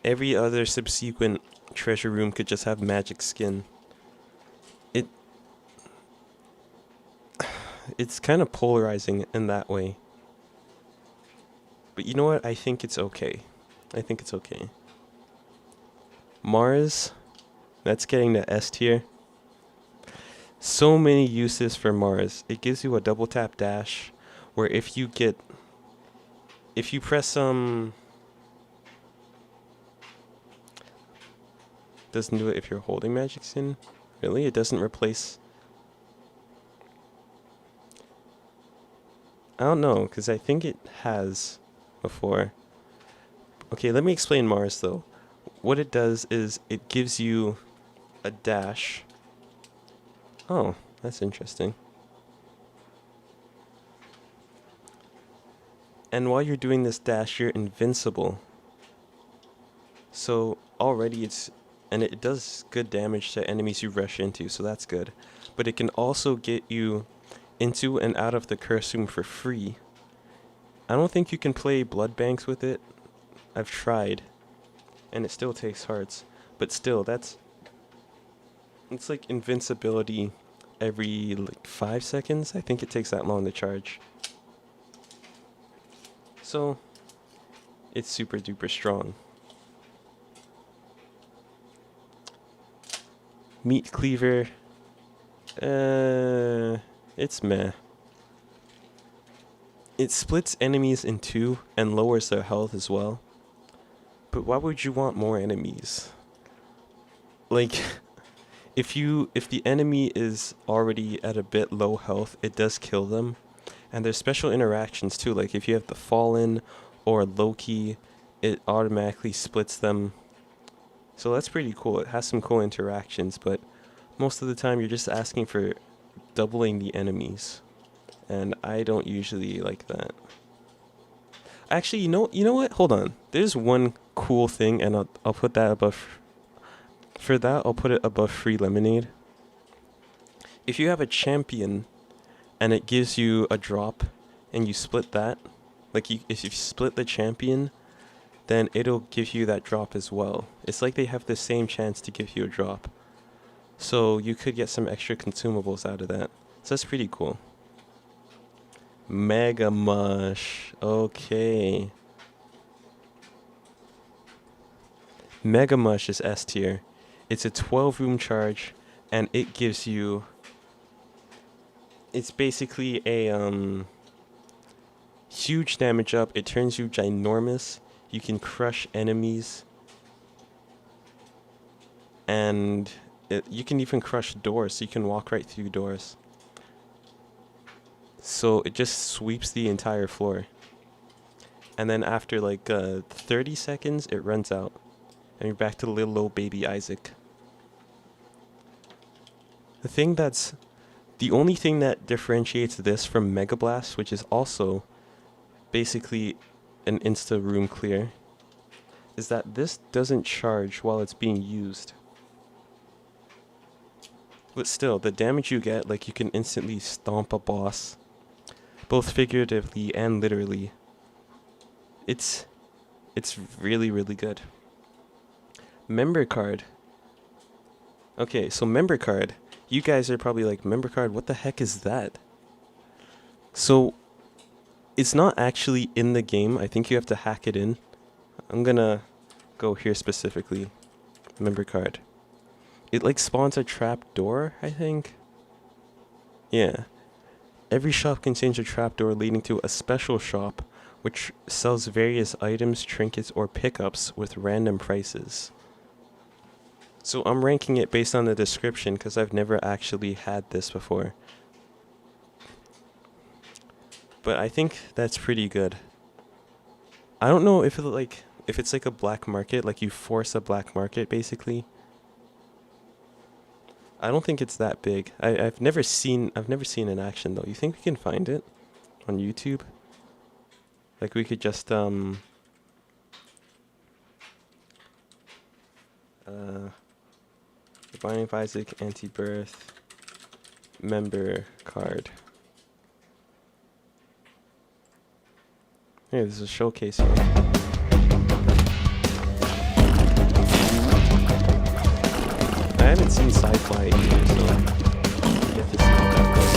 Every other subsequent treasure room could just have magic skin. It's kind of polarizing in that way. But you know what? I think it's okay. I think it's okay. Mars, that's getting the S tier. So many uses for Mars. It gives you a double tap dash, where if you press doesn't do it if you're holding magic skin. Really? It doesn't replace. I don't know, because I think it has before. Okay, let me explain Mars though. What it does is it gives you a dash. Oh, that's interesting. And while you're doing this dash, you're invincible. So already it does good damage to enemies you rush into, so that's good. But it can also get you into and out of the curse room for free. I don't think you can play blood banks with it. I've tried, and it still takes hearts. But still, it's like invincibility every like 5 seconds. I think it takes that long to charge. So it's super duper strong. Meat cleaver. It's meh. It splits enemies in 2 and lowers their health as well. But why would you want more enemies? Like, if the enemy is already at a bit low health, it does kill them. And there's special interactions too, like if you have the Fallen or Loki, it automatically splits them. So that's pretty cool. It has some cool interactions, but most of the time you're just asking for doubling the enemies. And I don't usually like that. Actually, you know what? Hold on. There's one cool thing, and I'll put that above. For that, I'll put it above free lemonade. If you have a champion, and it gives you a drop, and you split that, like if you split the champion, then it'll give you that drop as well. It's like they have the same chance to give you a drop. So you could get some extra consumables out of that. So that's pretty cool. Mega Mush. Okay. Mega Mush is S tier. It's a 12 room charge, and it gives you. It's basically a huge damage up. It turns you ginormous. You can crush enemies, and you can even crush doors. So you can walk right through doors. So it just sweeps the entire floor. And then after like 30 seconds, it runs out. And you're back to the little old baby Isaac. The only thing that differentiates this from Mega Blast, which is also basically an insta room clear, is that this doesn't charge while it's being used. But still, the damage you get, like you can instantly stomp a boss, both figuratively and literally. It's really, really good. Member card. Okay, so member card. You guys are probably like, member card, what the heck is that? So, it's not actually in the game. I think you have to hack it in. I'm gonna go here specifically. Member card. It like spawns a trap door, I think. Yeah. Every shop contains a trapdoor leading to a special shop which sells various items, trinkets, or pickups with random prices. So I'm ranking it based on the description because I've never actually had this before. But I think that's pretty good. I don't know if it's like a black market, like you force a black market basically. I don't think it's that big. I've never seen in action though. You think we can find it on YouTube? Like we could just The Binding of Isaac anti-birth member card. Hey, there's a showcase here. I haven't seen Sci-Fi either, so I get to see how that goes.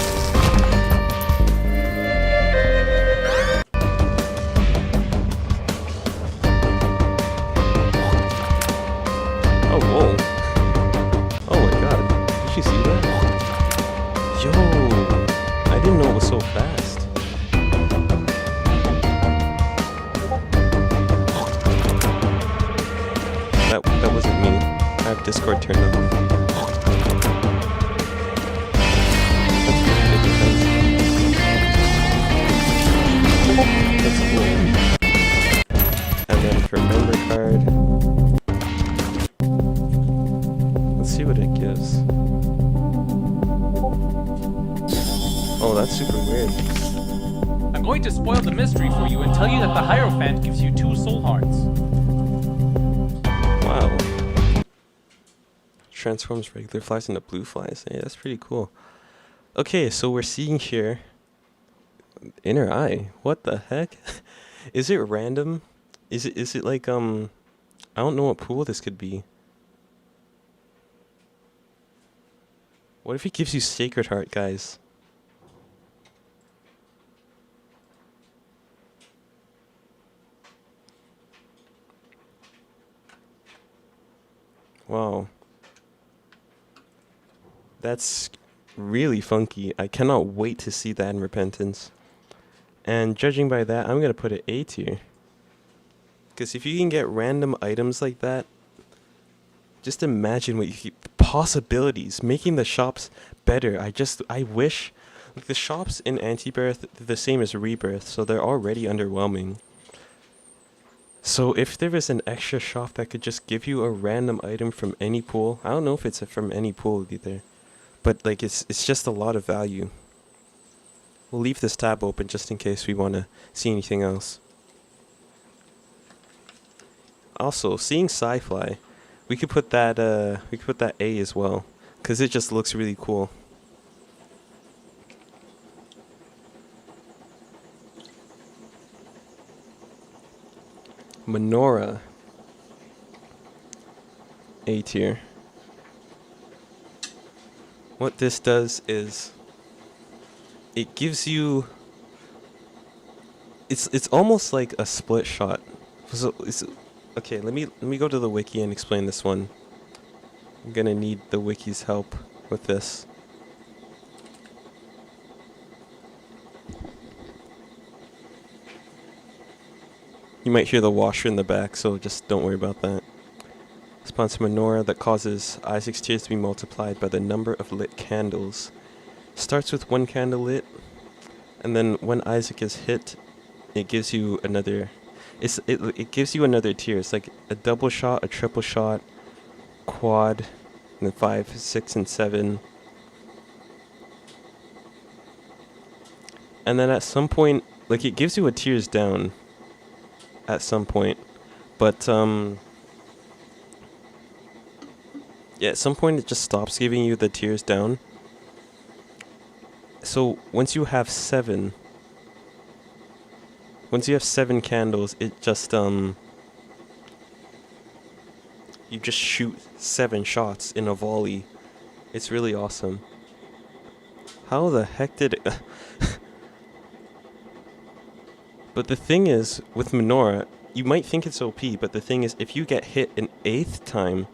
Oh, whoa. Oh my god. Did you see that? Yo, I didn't know it was so fast. That wasn't me. I have Discord turned on. That's cool. And then for member card, let's see what it gives. Oh, that's super weird. I'm going to spoil the mystery for you and tell you that the Hierophant gives you 2 soul hearts. Wow. Transforms regular flies into blue flies. Hey, that's pretty cool. Okay, so we're seeing here inner eye. What the heck? Is it random? Is it like I don't know what pool this could be. What if it gives you Sacred Heart, guys? Wow. That's really funky. I cannot wait to see that in Repentance. And judging by that, I'm going to put it A tier. Because if you can get random items like that, just imagine what you keep possibilities, making the shops better. I wish, like the shops in Anti-Birth, they're the same as Rebirth, so they're already underwhelming. So if there was an extra shop that could just give you a random item from any pool, I don't know if it's from any pool either, but like it's just a lot of value. We'll leave this tab open just in case we want to see anything else. Also, seeing Sci-Fi, we could put that A as well, cause it just looks really cool. Menorah, A tier. What this does is it gives you, it's almost like a split shot. So okay, let me go to the wiki and explain this one. I'm gonna need the wiki's help with this. You might hear the washer in the back, so just don't worry about that. Spawns a menorah that causes Isaac's tears to be multiplied by the number of lit candles. Starts with 1 candle lit, and then when Isaac is hit, it gives you another. It gives you another tier. It's like a double shot, a triple shot, quad, and then 5, 6, and 7. And then at some point, like it gives you a tears down. At some point, but yeah, at some point it just stops giving you the tears down. So once you have 7 candles, it just you just shoot 7 shots in a volley. It's really awesome. How the heck did it But the thing is, with Menorah, you might think it's OP, but the thing is, if you get hit an 8th time,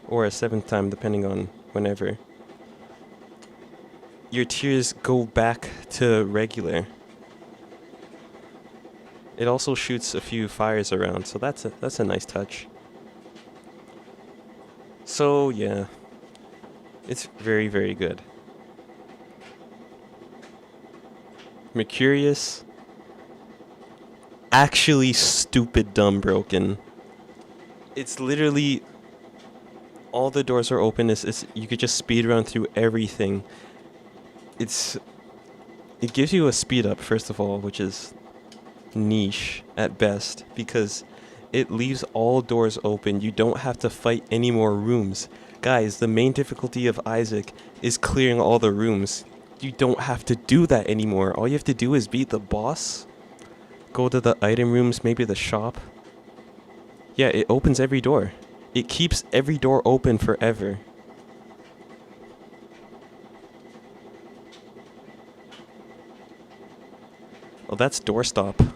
or a 7th time, depending on whenever, your tears go back to regular. it also shoots a few fires around, so that's a nice touch. So yeah, it's very, very good. Mercurius, actually stupid dumb broken. It's literally all the doors are open. Is you could just speed run through everything. It gives you a speed up first of all, which is niche at best because it leaves all doors open. You don't have to fight any more rooms. Guys, the main difficulty of Isaac is clearing all the rooms. You don't have to do that anymore. All you have to do is beat the boss, go to the item rooms, maybe the shop. Yeah, it opens every door. It keeps every door open forever. Oh, that's doorstop.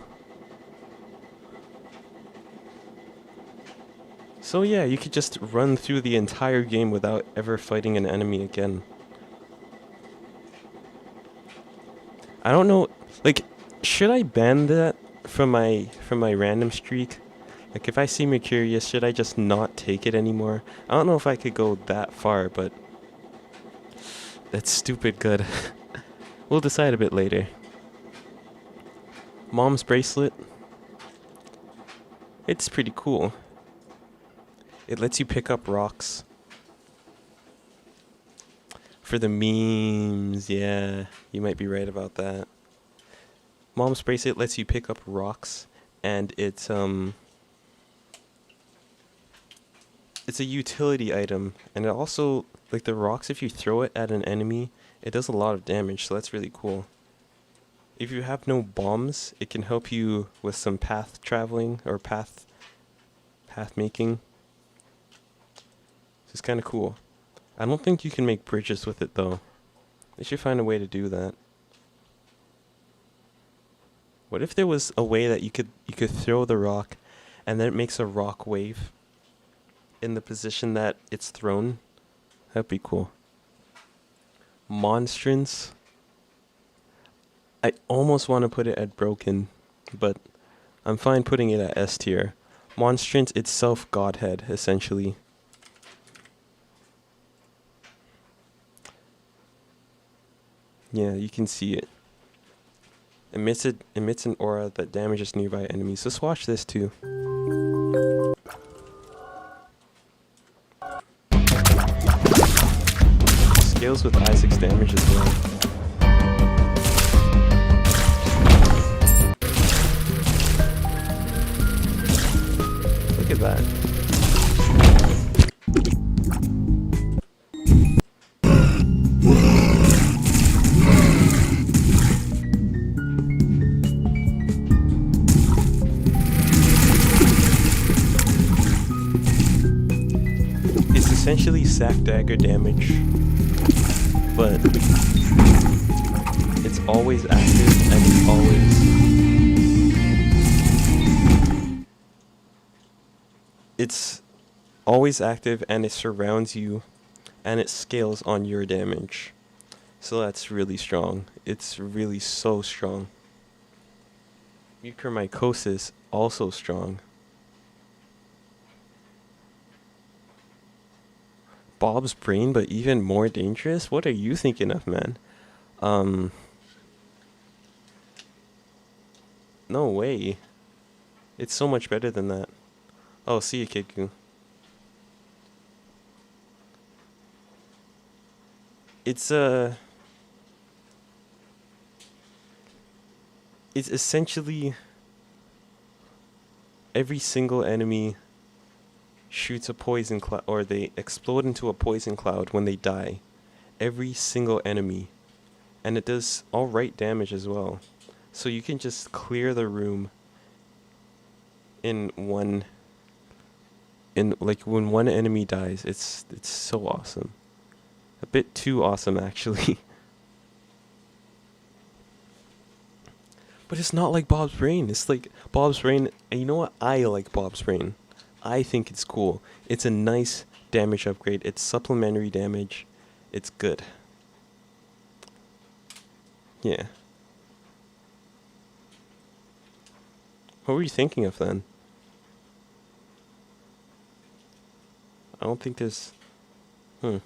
So yeah, you could just run through the entire game without ever fighting an enemy again. I don't know, like, should I ban that from my random streak? Like, if I see Mercurius, should I just not take it anymore? I don't know if I could go that far, but that's stupid good. We'll decide a bit later. Mom's bracelet. It's pretty cool. It lets you pick up rocks. For the memes, yeah, you might be right about that. Mom's bracelet lets you pick up rocks, and it's a utility item, and it also, like the rocks, if you throw it at an enemy, it does a lot of damage, so that's really cool. If you have no bombs, it can help you with some path traveling or path making. It's kind of cool. I don't think you can make bridges with it though. They should find a way to do that. What if there was a way that you could throw the rock and then it makes a rock wave in the position that it's thrown? That'd be cool. Monstrance. I almost want to put it at broken, but I'm fine putting it at S tier. Monstrance itself godhead, essentially. Yeah, you can see it. Emits an aura that damages nearby enemies. Let's watch this too. Scales with Isaac's damage as well. Look at that. It's essentially sack dagger damage, but it's always active and it's always active and it surrounds you and it scales on your damage. So that's really strong. It's really so strong. Mucormycosis also strong. Bob's brain, but even more dangerous? What are you thinking of, man? No way. It's so much better than that. Oh, see you, Kiku. It's essentially every single enemy shoots a poison cloud, or they explode into a poison cloud when they die. Every single enemy. And it does alright damage as well. So you can just clear the room like when one enemy dies. It's so awesome. A bit too awesome, actually. But it's not like Bob's brain. It's like Bob's brain, and you know what? I like Bob's brain. I think it's cool. It's a nice damage upgrade. It's supplementary damage. It's good. Yeah. What were you thinking of then? I don't think there's... Hmm.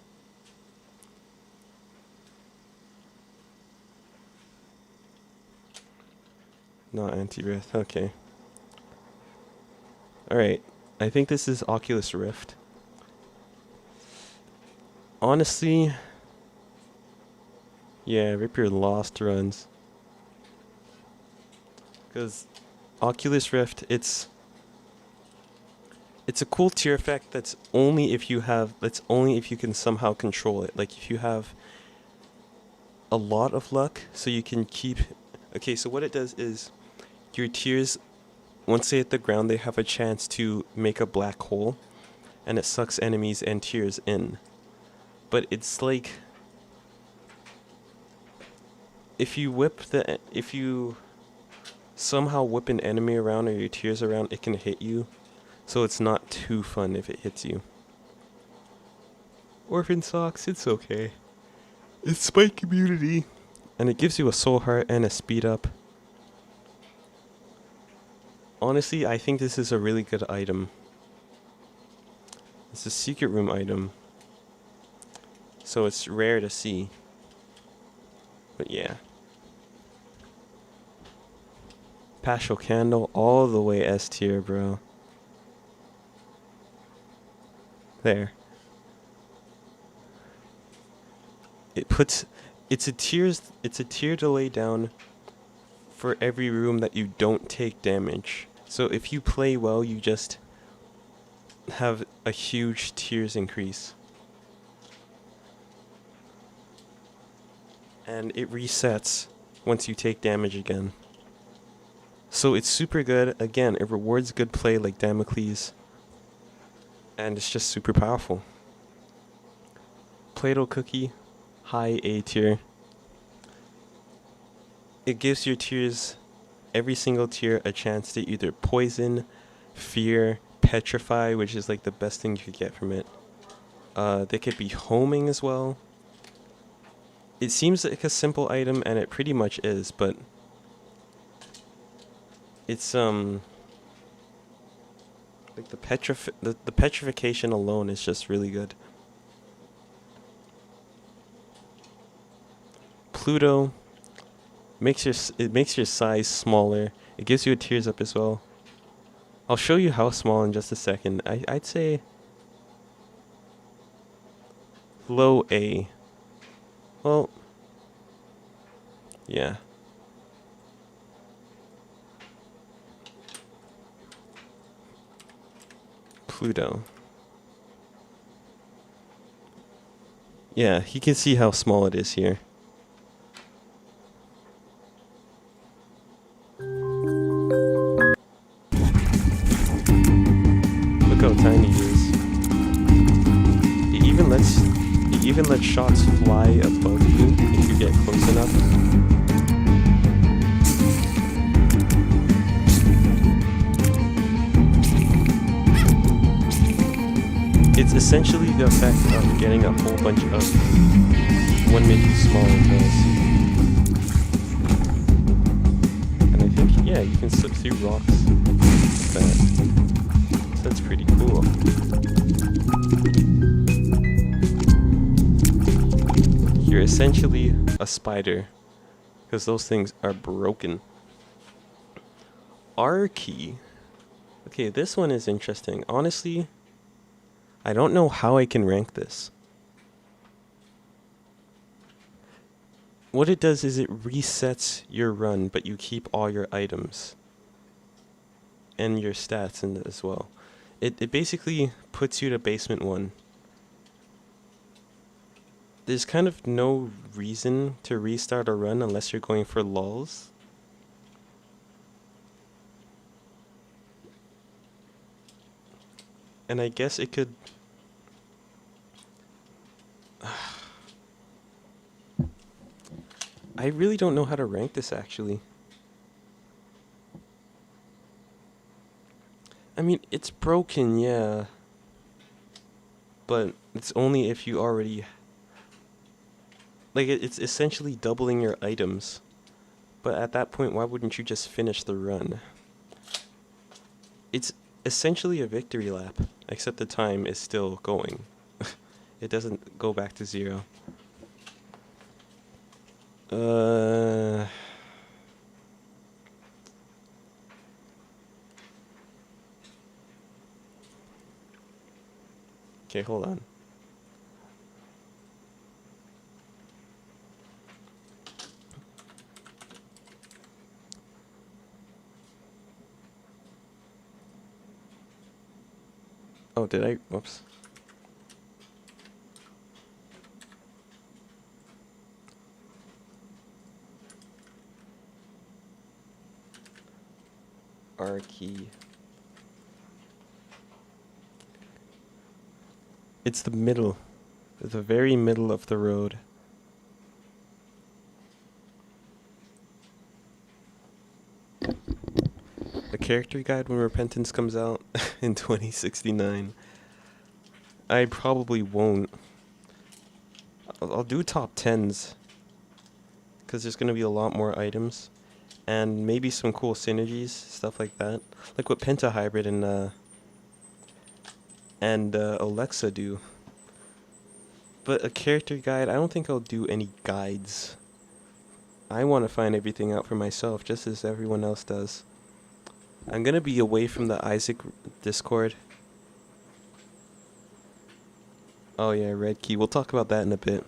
Not anti-Rift, okay. Alright, I think this is Oculus Rift. Honestly... Yeah, rip your lost runs. Because Oculus Rift, it's a cool tier effect that's only if you can somehow control it. Like if you have a lot of luck, so you can keep... Okay, so what it does is your tiers, once they hit the ground, they have a chance to make a black hole, and it sucks enemies and tiers in. But it's like if you somehow whip an enemy around or your tiers around, it can hit you. So it's not too fun if it hits you. Orphan Socks, it's okay. It's my community. And it gives you a soul heart and a speed up. Honestly, I think this is a really good item. It's a secret room item. So it's rare to see. But yeah. Paschal Candle all the way S tier, bro. There. It's a tier to lay down for every room that you don't take damage. So if you play well, you just have a huge tiers increase. And it resets once you take damage again. So it's super good. Again, it rewards good play like Damocles. And it's just super powerful. Play-Doh Cookie, high A tier. It gives your tiers, every single tier, a chance to either poison, fear, petrify, which is like the best thing you could get from it. They could be homing as well. It seems like a simple item, and it pretty much is, but it's like the petrification alone is just really good. Pluto makes your size smaller. It gives you a tears up as well. I'll show you how small in just a second. I'd say low A. Well, yeah. Pluto. Yeah, you can see how small it is here. Look how tiny it is. It even lets shots fly above you if you get close enough. It's essentially the effect of getting a whole bunch of one make you smaller kills. And I think, yeah, you can slip through rocks like that. So that's pretty cool. You're essentially a spider, because those things are broken. R key. Okay, this one is interesting. Honestly, I don't know how I can rank this. What it does is it resets your run, but you keep all your items and your stats in it as well. It basically puts you to basement 1. There's kind of no reason to restart a run unless you're going for lulls. And I guess it could... I really don't know how to rank this, actually. I mean, it's broken, yeah. But it's only if you already... Like, it's essentially doubling your items. But at that point, why wouldn't you just finish the run? It's essentially a victory lap, except the time is still going. It doesn't go back to 0. Okay, hold on. Oh, did I? Whoops. R key. It's the middle. The very middle of the road. The character guide when Repentance comes out in 2069. I probably won't. I'll do top 10s. Because there's going to be a lot more items. And maybe some cool synergies, stuff like that. Like what Pentahybrid and Alexa do. But a character guide, I don't think I'll do any guides. I want to find everything out for myself, just as everyone else does. I'm going to be away from the Isaac Discord. Oh yeah, red key. We'll talk about that in a bit.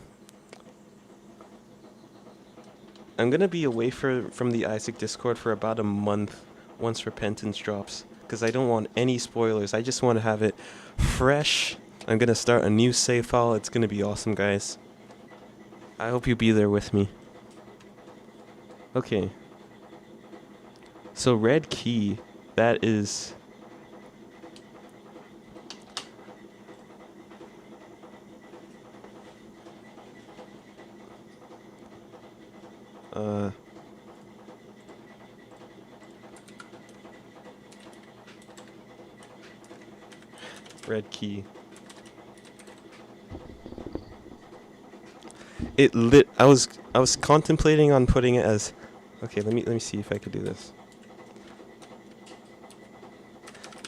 I'm going to be away from the Isaac Discord for about a month once Repentance drops. Because I don't want any spoilers. I just want to have it fresh. I'm going to start a new save file. It's going to be awesome, guys. I hope you'll be there with me. Okay. So red key, that is... red key. It lit. I was contemplating on putting it as. Okay, let me see if I could do this.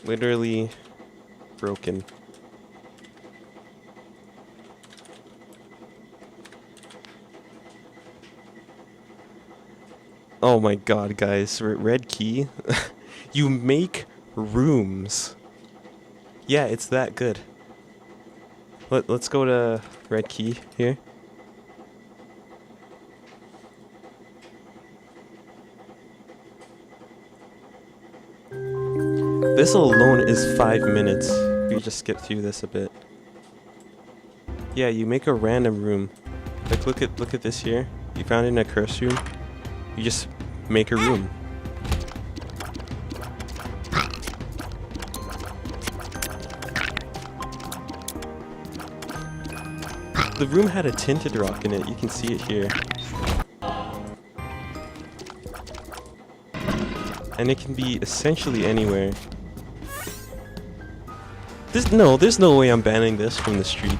Literally broken. Oh my god, guys. Red key. You make rooms. Yeah, it's that good. Let's go to red key here. This alone is 5 minutes. We just skip through this a bit. Yeah, you make a random room. Like look at this here. You found it in a curse room. You just make a room. The room had a tinted rock in it. You can see it here. And it can be essentially anywhere. There's no way I'm banning this from the street.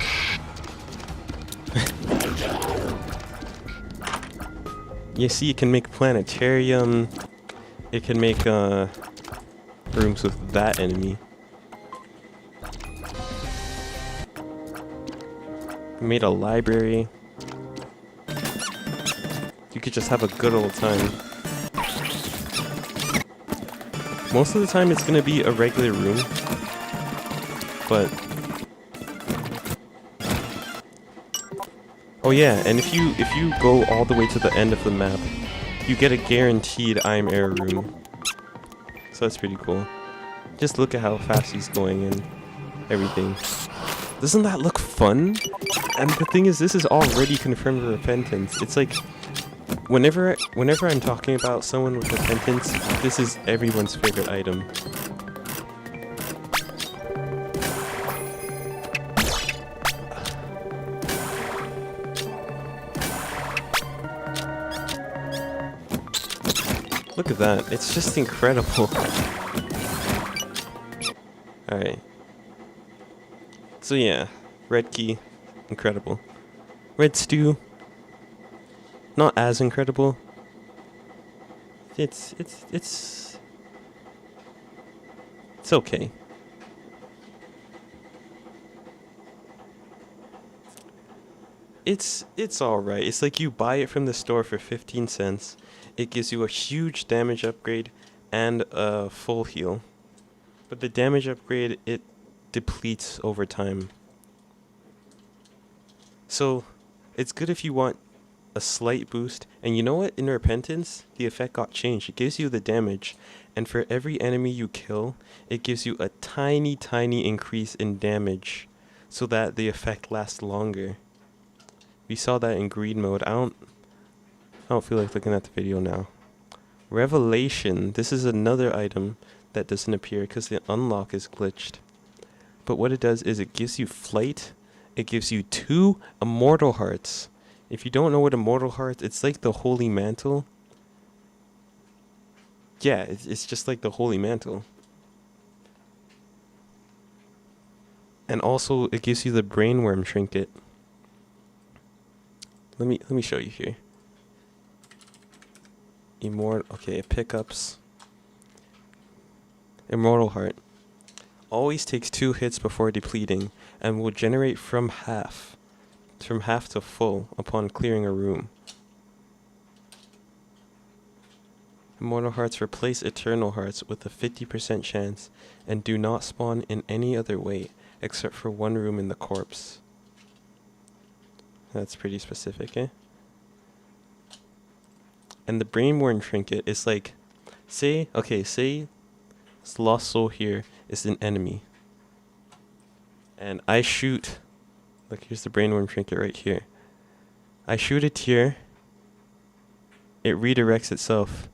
You see, it can make planetarium. It can make rooms with that enemy. Made a library. You could just have a good old time. Most of the time, it's gonna be a regular room, but oh yeah, and if you go all the way to the end of the map, you get a guaranteed I'm air room. So that's pretty cool. Just look at how fast he's going and everything. Doesn't that look fun? And the thing is, this is already confirmed Repentance. It's like, whenever I'm talking about someone with Repentance, this is everyone's favorite item. Look at that. It's just incredible. Alright. So yeah, red key, incredible. Red stew, not as incredible. It's It's okay. It's alright. It's like you buy it from the store for 15 cents. It gives you a huge damage upgrade and a full heal. But the damage upgrade, it depletes over time. So, it's good if you want a slight boost. And you know what? In Repentance, the effect got changed. It gives you the damage. And for every enemy you kill, it gives you a tiny, tiny increase in damage. So that the effect lasts longer. We saw that in greed mode. I don't feel like looking at the video now. Revelation. This is another item that doesn't appear because the unlock is glitched. But what it does is it gives you flight. It gives you 2 immortal hearts. If you don't know what immortal hearts, it's like the holy mantle. Yeah, it's just like the holy mantle. And also it gives you the brainworm trinket. Let me show you here. Okay, pickups. Immortal heart. Always takes 2 hits before depleting and will generate from half to full upon clearing a room. Immortal hearts replace eternal hearts with a 50% chance and do not spawn in any other way except for 1 room in the corpse. That's pretty specific, eh? And the brainworm trinket is like, say this lost soul here is an enemy. And I shoot, look, here's the brainworm trinket right here. I shoot a tear, it redirects itself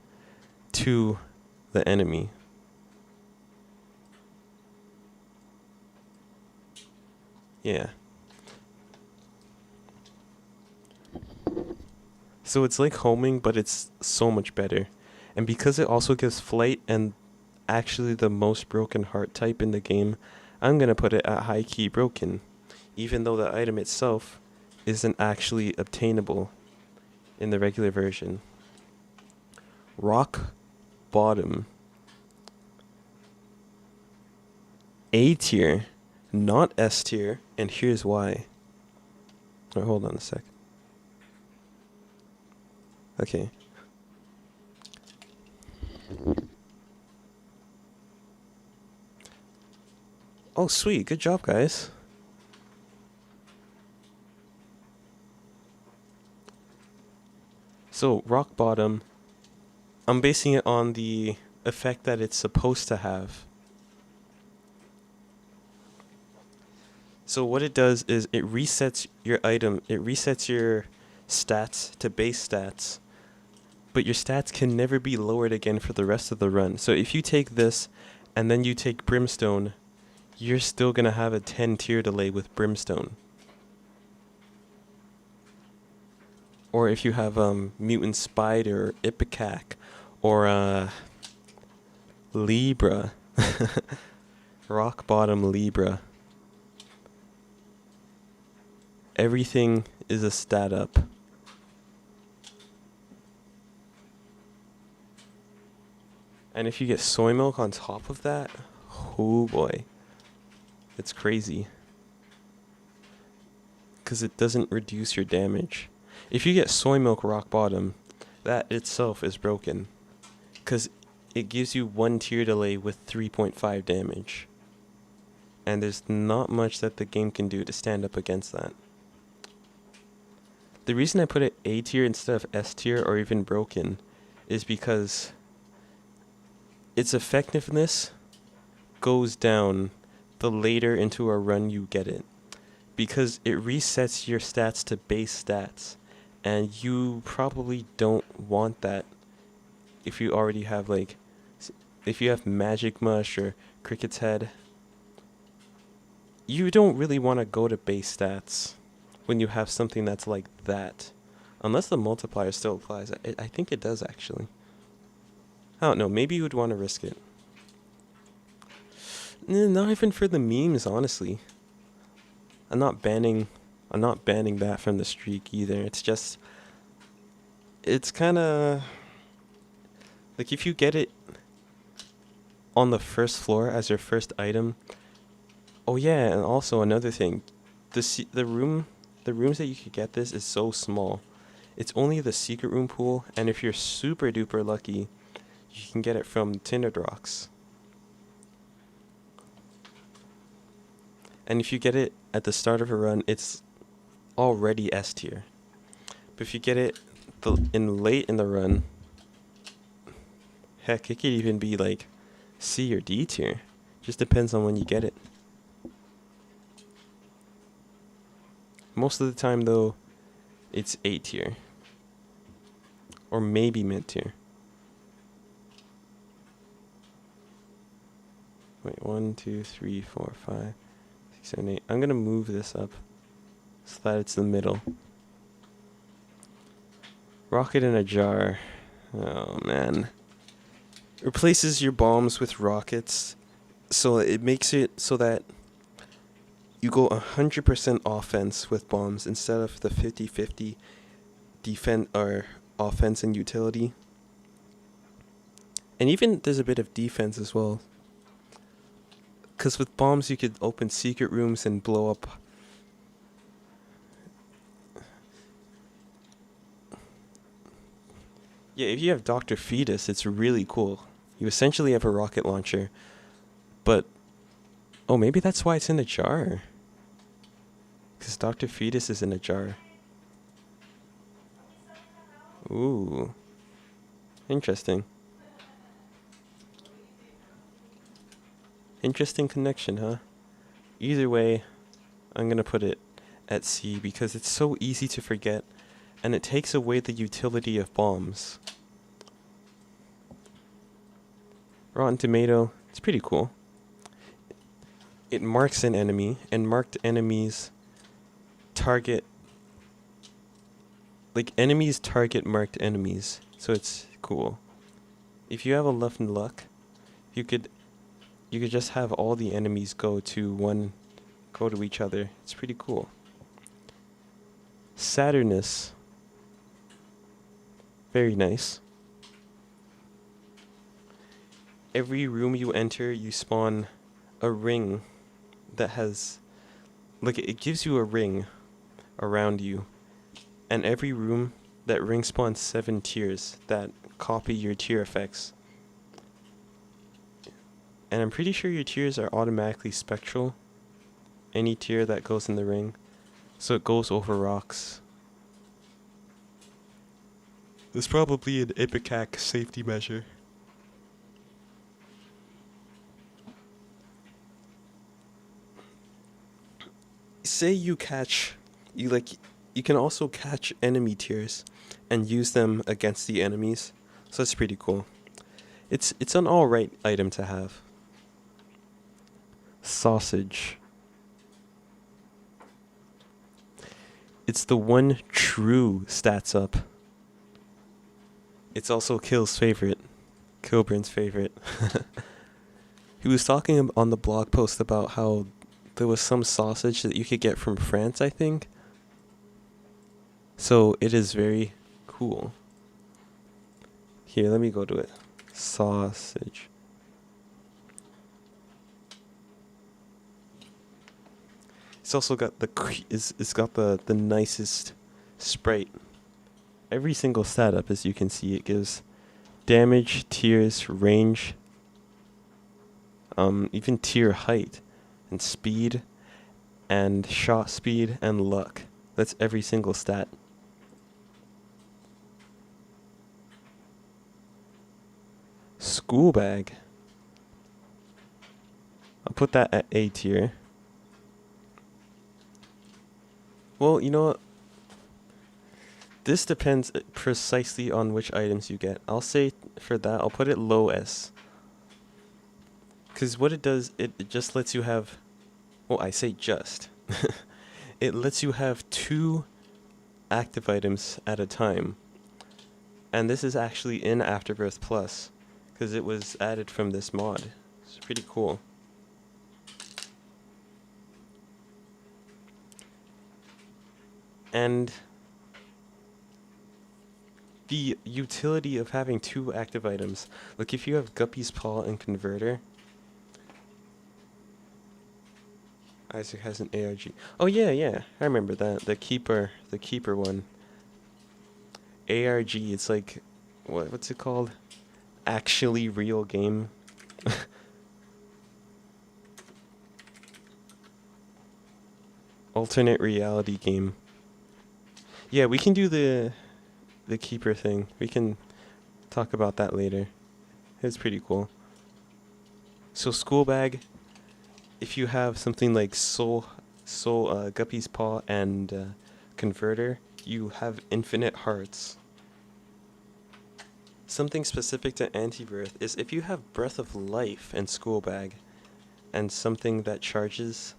to the enemy. Yeah. So it's like homing, but it's so much better. And because it also gives flight and actually the most broken heart type in the game, I'm going to put it at high key broken, even though the item itself isn't actually obtainable in the regular version. Rock bottom. A tier, not S tier, and here's why. Alright, hold on a sec. Okay. Oh, sweet. Good job, guys. So, rock bottom, I'm basing it on the effect that it's supposed to have. So what it does is it resets your item, it resets your stats to base stats, but your stats can never be lowered again for the rest of the run. So if you take this and then you take Brimstone, you're still going to have a 10 tier delay with Brimstone. Or if you have Mutant Spider, Ipecac, or Libra, Rock Bottom Libra. Everything is a stat up. And if you get soy milk on top of that, oh boy, it's crazy. Because it doesn't reduce your damage. If you get soy milk rock bottom, that itself is broken. Because it gives you 1 tier delay with 3.5 damage. And there's not much that the game can do to stand up against that. The reason I put it A tier instead of S tier or even broken is because its effectiveness goes down the later into a run you get it. Because it resets your stats to base stats. And you probably don't want that if you already have if you have Magic Mush or Cricket's Head. You don't really want to go to base stats when you have something that's like that. Unless the multiplier still applies. I think it does actually. I don't know, maybe you would want to risk it. Not even for the memes, honestly. I'm not banning that from the streak either. It's just, it's kind of like if you get it on the first floor as your first item. Oh yeah, and also another thing, the rooms that you could get this is so small. It's only the secret room pool, and if you're super duper lucky, you can get it from Tindered Rocks. And if you get it at the start of a run, it's already S tier. But if you get it late in the run, heck, it could even be like C or D tier. Just depends on when you get it. Most of the time though, it's A tier. Or maybe mid tier. Wait, 1, 2, 3, 4, 5, 6, 7, 8. I'm gonna move this up so that it's the middle. Rocket in a jar. Oh man. Replaces your bombs with rockets, so it makes it so that you go 100% offense with bombs instead of the 50-50 defense or offense and utility. And even there's a bit of defense as well. Because with bombs you could open secret rooms and blow up. Yeah, if you have Dr. Fetus, it's really cool. You essentially have a rocket launcher. But, oh, maybe that's why it's in a jar. Because Dr. Fetus is in a jar. Ooh. Interesting. Interesting connection, huh? Either way, I'm going to put it at C because it's so easy to forget and it takes away the utility of bombs. Rotten Tomato, it's pretty cool. It marks an enemy, and marked enemies target... Like, enemies target marked enemies, so it's cool. If you have a left and luck, you could just have all the enemies go to each other. It's pretty cool. Saturnus. Very nice. Every room you enter, you spawn a ring that has... Like, it gives you a ring around you. And every room, that ring spawns 7 tiers that copy your tier effects. And I'm pretty sure your tiers are automatically spectral. Any tier that goes in the ring. So it goes over rocks. There's probably an Ipecac safety measure. Say you catch... You can also catch enemy tiers and use them against the enemies. So that's pretty cool. It's an alright item to have. Sausage. It's the one true stats up. It's also Kill's favorite. Kilburn's favorite. He was talking on the blog post about how there was some sausage that you could get from France, I think. So it is very cool. Here, let me go to it. Sausage. It's also got it's got the nicest sprite. Every single setup, as you can see, it gives damage, tiers, range, even tier height, and speed, and shot speed, and luck. That's every single stat. School bag. I'll put that at A tier. Well, you know what? This depends precisely on which items you get. I'll say for that, I'll put it low S. Because what it does, it just lets you have... Well, I say just. It lets you have 2 active items at a time. And this is actually in Afterbirth Plus. Because it was added from this mod. It's pretty cool. And the utility of having 2 active items. Like if you have Guppy's Paw and Converter, Isaac has an ARG. Oh yeah, yeah. I remember that. The keeper one. ARG, it's like what's it called? Actually real game. Alternate reality game. Yeah, we can do the keeper thing. We can talk about that later. It's pretty cool. So school bag, if you have something like Guppy's Paw and Converter, you have infinite hearts. Something specific to Anti-Birth is if you have Breath of Life and School Bag and something that charges,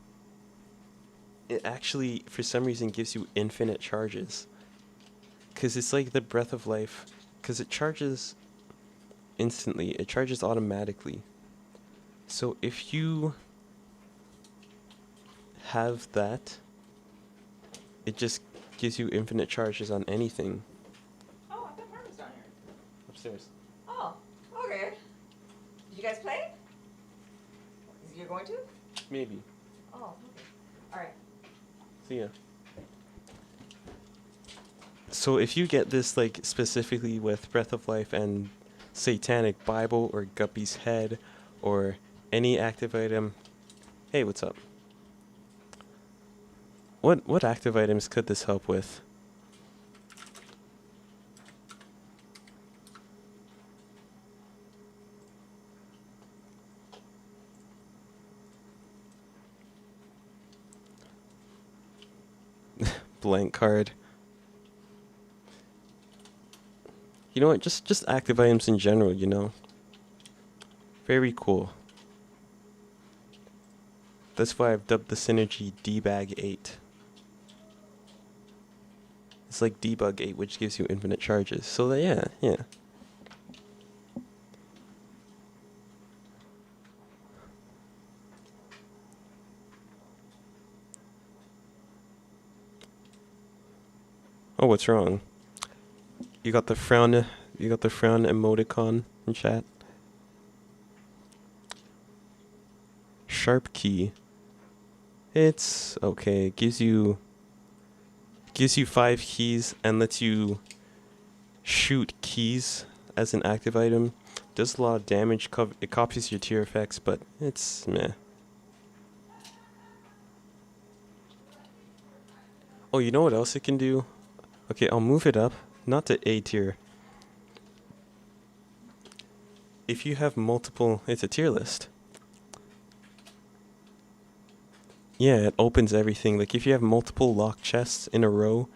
it actually, for some reason, gives you infinite charges. Because it's like the Breath of Life, because it charges instantly, it charges automatically. So if you have that, it just gives you infinite charges on anything. Oh, I thought Mark was down here. Upstairs. Oh, okay. Did you guys play? You're going to? Maybe. Oh, okay. Alright. See ya. So if you get this like specifically with Breath of Life and Satanic Bible or Guppy's Head or any active item. Hey, what's up? What active items could this help with? Blank card. You know what? Just active items in general, you know. Very cool. That's why I've dubbed the synergy Debag 8. It's like Debug 8, which gives you infinite charges. So that, yeah. Oh, what's wrong? You got the frown emoticon in chat. Sharp key. It's okay. It gives you 5 keys and lets you shoot keys as an active item. Does a lot of damage. It copies your tier effects, but it's meh. Oh, you know what else it can do? Okay, I'll move it up. Not to A tier. If you have multiple... It's a tier list. Yeah, it opens everything. Like, if you have multiple locked chests in a row,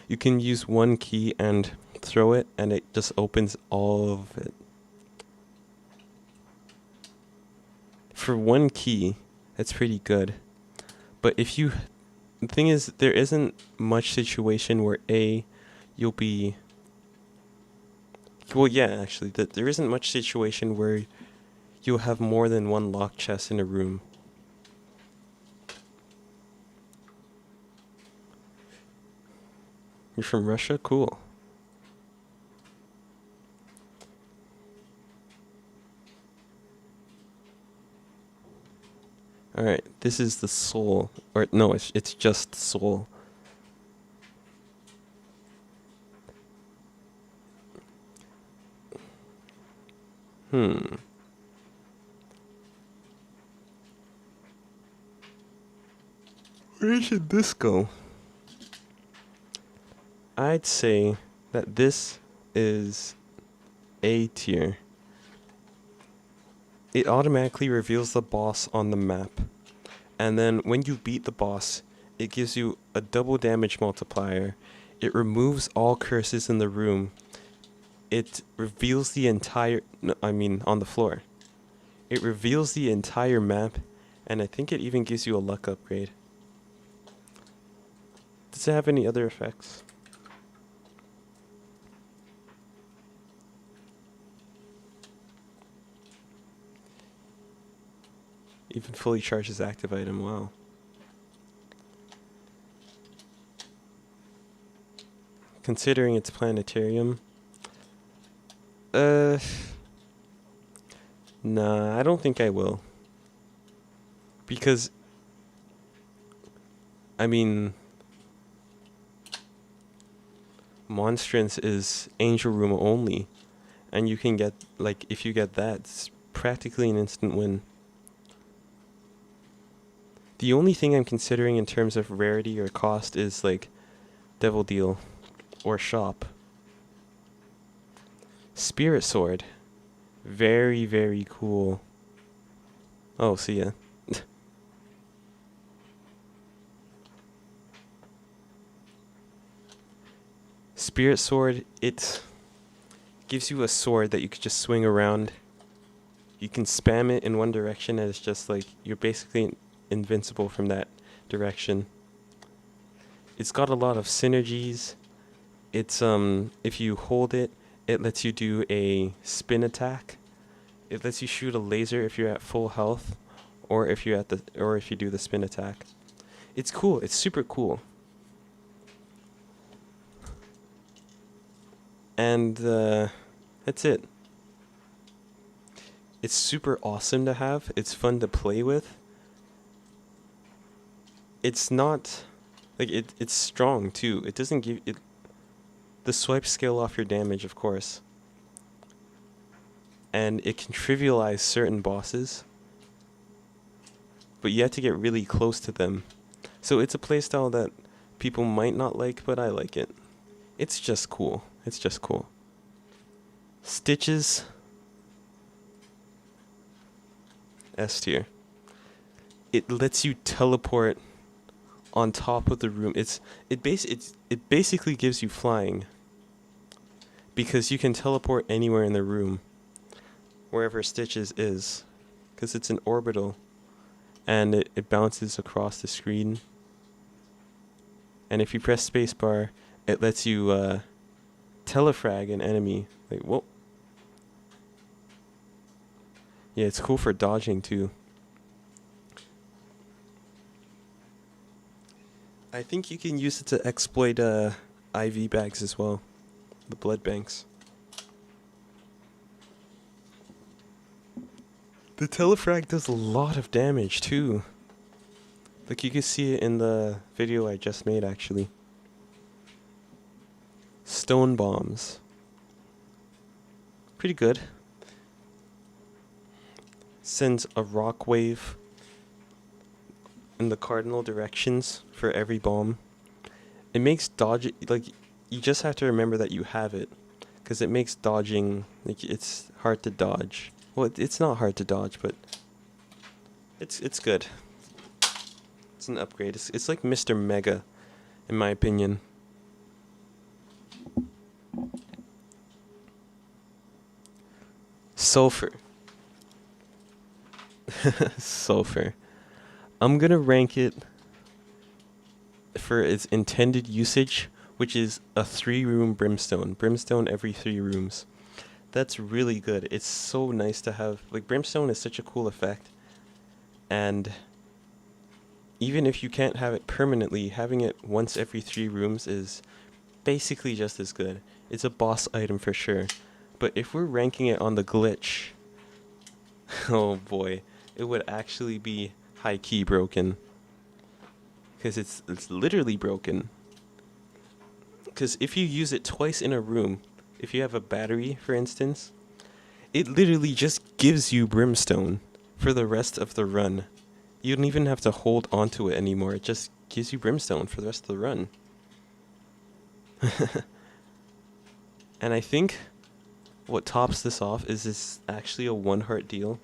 you can use one key and throw it, and it just opens all of it. For one key, that's pretty good. But if you... The thing is, there isn't much situation where you'll be... Well, yeah, actually, there isn't much situation where you'll have more than one locked chest in a room. You're from Russia? Cool. Alright, this is the soul. Or, no, it's just soul. Where should this go? I'd say that this is A tier. It automatically reveals the boss on the map. And then when you beat the boss, it gives you a double damage multiplier. It removes all curses in the room. It reveals the entire... No, I mean, on the floor. It reveals the entire map, and I think it even gives you a luck upgrade. Does it have any other effects? Even fully charges active item, wow. Considering it's planetarium. Nah, I don't think I will. Because I mean, Monstrance is Angel Room only, and you can get, like, if you get that, it's practically an instant win. The only thing I'm considering in terms of rarity or cost is, like, Devil Deal or Shop. Spirit Sword. Very, very cool. Oh, see ya. Spirit Sword, it gives you a sword that you could just swing around. You can spam it in one direction and it's just like, you're basically invincible from that direction. It's got a lot of synergies. It's, if you hold it, it lets you do a spin attack. It lets you shoot a laser if you're at full health, or if you're if you do the spin attack. It's cool. It's super cool. And that's it. It's super awesome to have. It's fun to play with. It's not like it's strong too. It doesn't give it the swipe scale off your damage, of course. And it can trivialize certain bosses, but you have to get really close to them. So it's a playstyle that people might not like, but I like it. It's just cool. It's just cool. Stitches. S tier. It lets you teleport on top of the room. It basically gives you flying, because you can teleport anywhere in the room, wherever Stitches is, because it's an orbital, and it bounces across the screen. And if you press spacebar, it lets you telefrag an enemy. Like, whoa. Yeah, it's cool for dodging too. I think you can use it to exploit IV bags as well, the blood banks. The telefrag does a lot of damage too. Like, you can see it in the video I just made, actually. Stone bombs. Pretty good. Sends a rock wave in the cardinal directions for every bomb. It makes dodge, like, you just have to remember that you have it, because it makes dodging, like, it's hard to dodge. Well, it's not hard to dodge, but it's good. It's an upgrade. It's like Mr. Mega, in my opinion. Sulfur. Sulfur. I'm gonna rank it for its intended usage, which is a 3-room brimstone. Brimstone every 3 rooms. That's really good. It's so nice to have. Like, brimstone is such a cool effect. And even if you can't have it permanently, having it once every 3 rooms is basically just as good. It's a boss item for sure. But if we're ranking it on the glitch, oh boy, it would actually be high-key broken. Because it's literally broken. Because if you use it twice in a room, if you have a battery, for instance, it literally just gives you brimstone for the rest of the run. You don't even have to hold onto it anymore. It just gives you brimstone for the rest of the run. And I think what tops this off is this actually a 1 heart deal.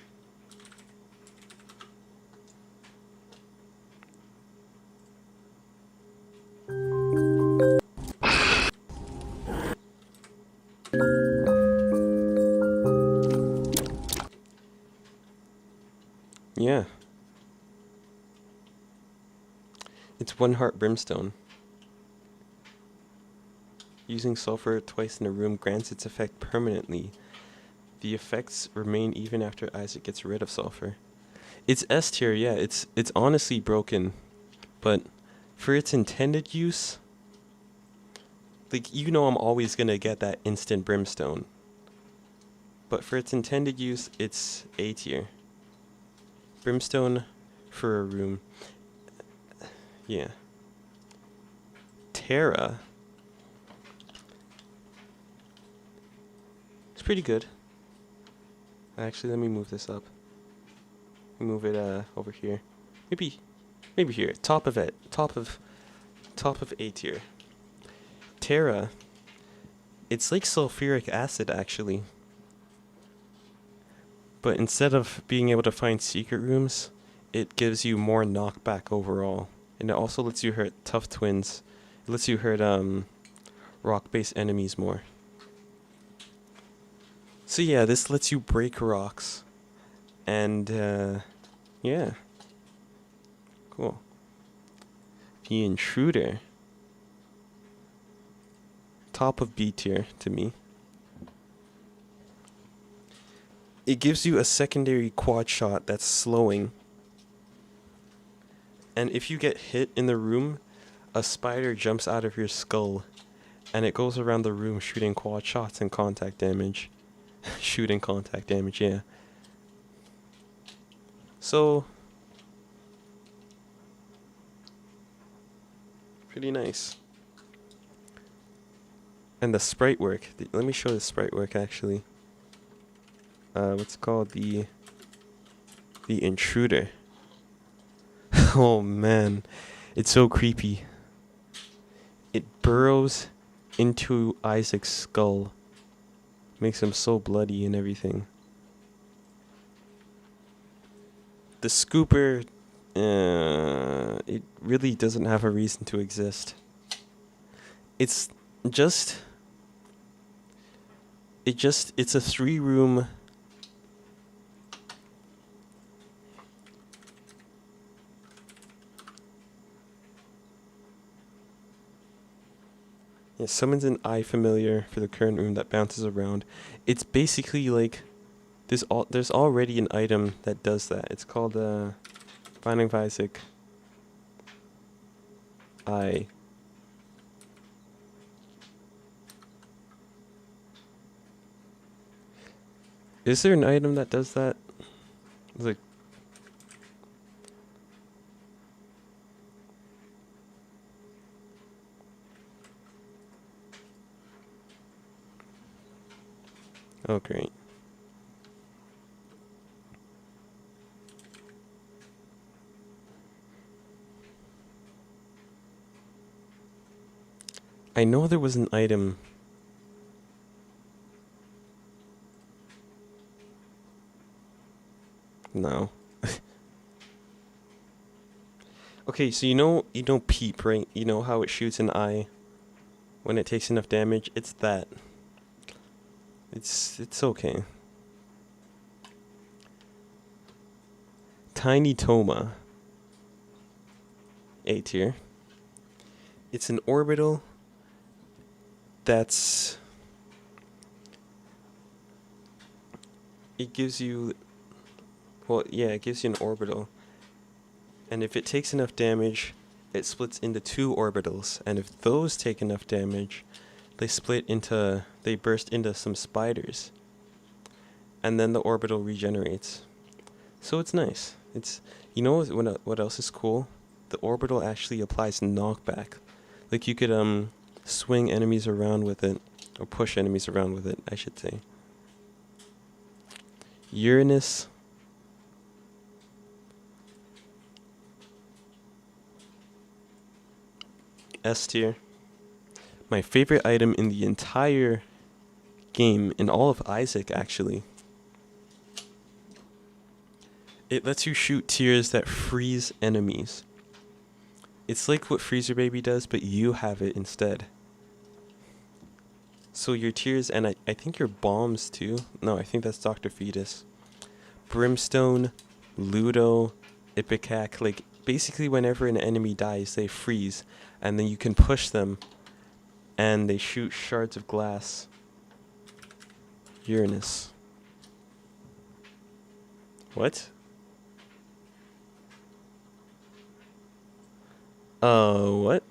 Yeah. It's 1 heart brimstone. Using sulfur twice in a room grants its effect permanently. The effects remain even after Isaac gets rid of sulfur. It's S tier, yeah, it's honestly broken. But for its intended use, like, you know, I'm always gonna get that instant brimstone. But for its intended use, it's A tier. Brimstone for a room. Yeah. Terra. It's pretty good. Actually, let me move this up. Move it over here. Maybe here. Top of it. Top of A tier. Terra. It's like sulfuric acid actually. But instead of being able to find secret rooms, it gives you more knockback overall. And it also lets you hurt tough twins. It lets you hurt rock-based enemies more. So yeah, this lets you break rocks. And yeah. Cool. The Intruder. Top of B tier to me. It gives you a secondary quad shot that's slowing. And if you get hit in the room, a spider jumps out of your skull. And it goes around the room shooting quad shots and contact damage. Shooting contact damage, yeah. So, pretty nice. And the sprite work. Let me show the sprite work actually. What's called the Intruder. Oh man, it's so creepy. It burrows into Isaac's skull. Makes him so bloody and everything. The Scooper, it really doesn't have a reason to exist. It's just, it's a 3-room. Yeah, summons an eye familiar for the current room that bounces around. It's basically like there's already an item that does that. It's called Binding of Isaac Eye. Is there an item that does that? It's like oh great. I know there was an item. No. Okay, so you know Peep, right? You know how it shoots an eye when it takes enough damage? It's that. It's okay. Tiny Toma. A tier. It's an orbital that's it gives you it gives you an orbital. And if it takes enough damage, it splits into 2 orbitals. And if those take enough damage, they burst into some spiders. And then the orbital regenerates. So it's nice. What else is cool? The orbital actually applies knockback. Like you could swing enemies around with it, or push enemies around with it, I should say. Uranus. S tier. My favorite item in the entire game, in all of Isaac actually. It lets you shoot tears that freeze enemies. It's like what Freezer Baby does, but you have it instead. So your tears, and I think your bombs too. No, I think that's Dr. Fetus. Brimstone, Ludo, Ipecac, like basically whenever an enemy dies, they freeze. And then you can push them, and they shoot shards of glass. Uranus. What? What?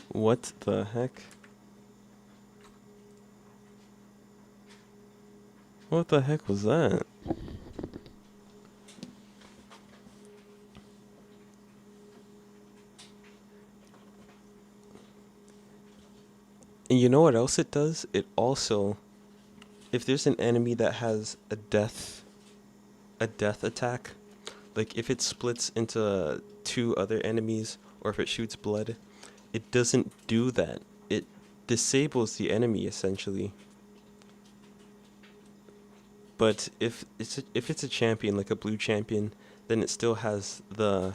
What the heck? What the heck was that? And you know what else it does? It also, if there's an enemy that has a death attack, like if it splits into two other enemies or if it shoots blood, it doesn't do that. It disables the enemy essentially. But if it's a champion like a blue champion, then it still has it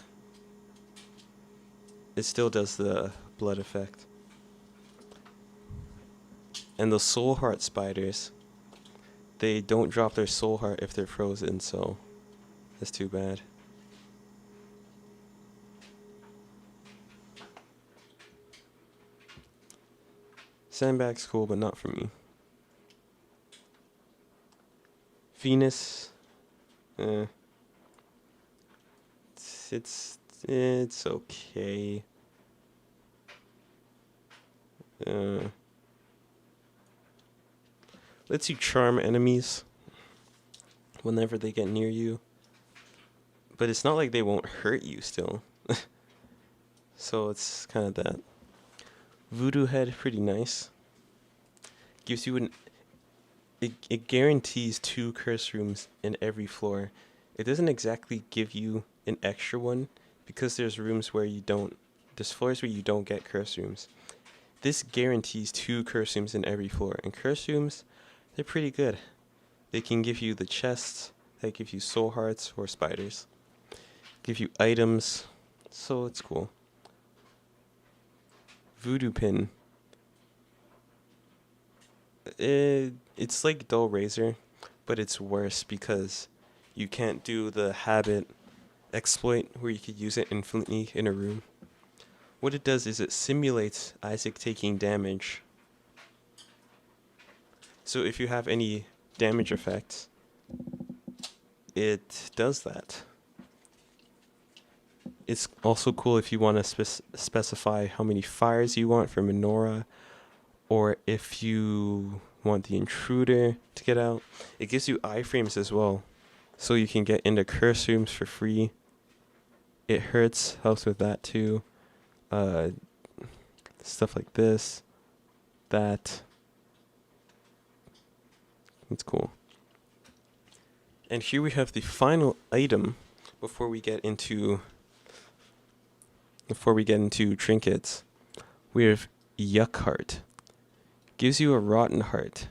still does the blood effect. And the soul heart spiders, they don't drop their soul heart if they're frozen, so that's too bad. Sandbag's cool, but not for me. Venus, it's okay. Lets you charm enemies whenever they get near you, but it's not like they won't hurt you still. So it's kind of that. Voodoo head, pretty nice. Gives you it guarantees 2 curse rooms in every floor. It doesn't exactly give you an extra one because there's floors where you don't get curse rooms. This guarantees 2 curse rooms in every floor, and curse rooms, they're pretty good. They can give you the chests, they give you soul hearts or spiders, give you items, so it's cool. Voodoo pin. It's like dull razor, but it's worse because you can't do the habit exploit where you could use it infinitely in a room. What it does is it simulates Isaac taking damage. So if you have any damage effects, it does that. It's also cool if you want to specify how many fires you want for Menorah, or if you want the intruder to get out. It gives you iframes as well, so you can get into curse rooms for free. It helps with that too. Stuff like this, that. It's cool. And here we have the final item before we get into trinkets. We have Yuck Heart. Gives you a rotten heart.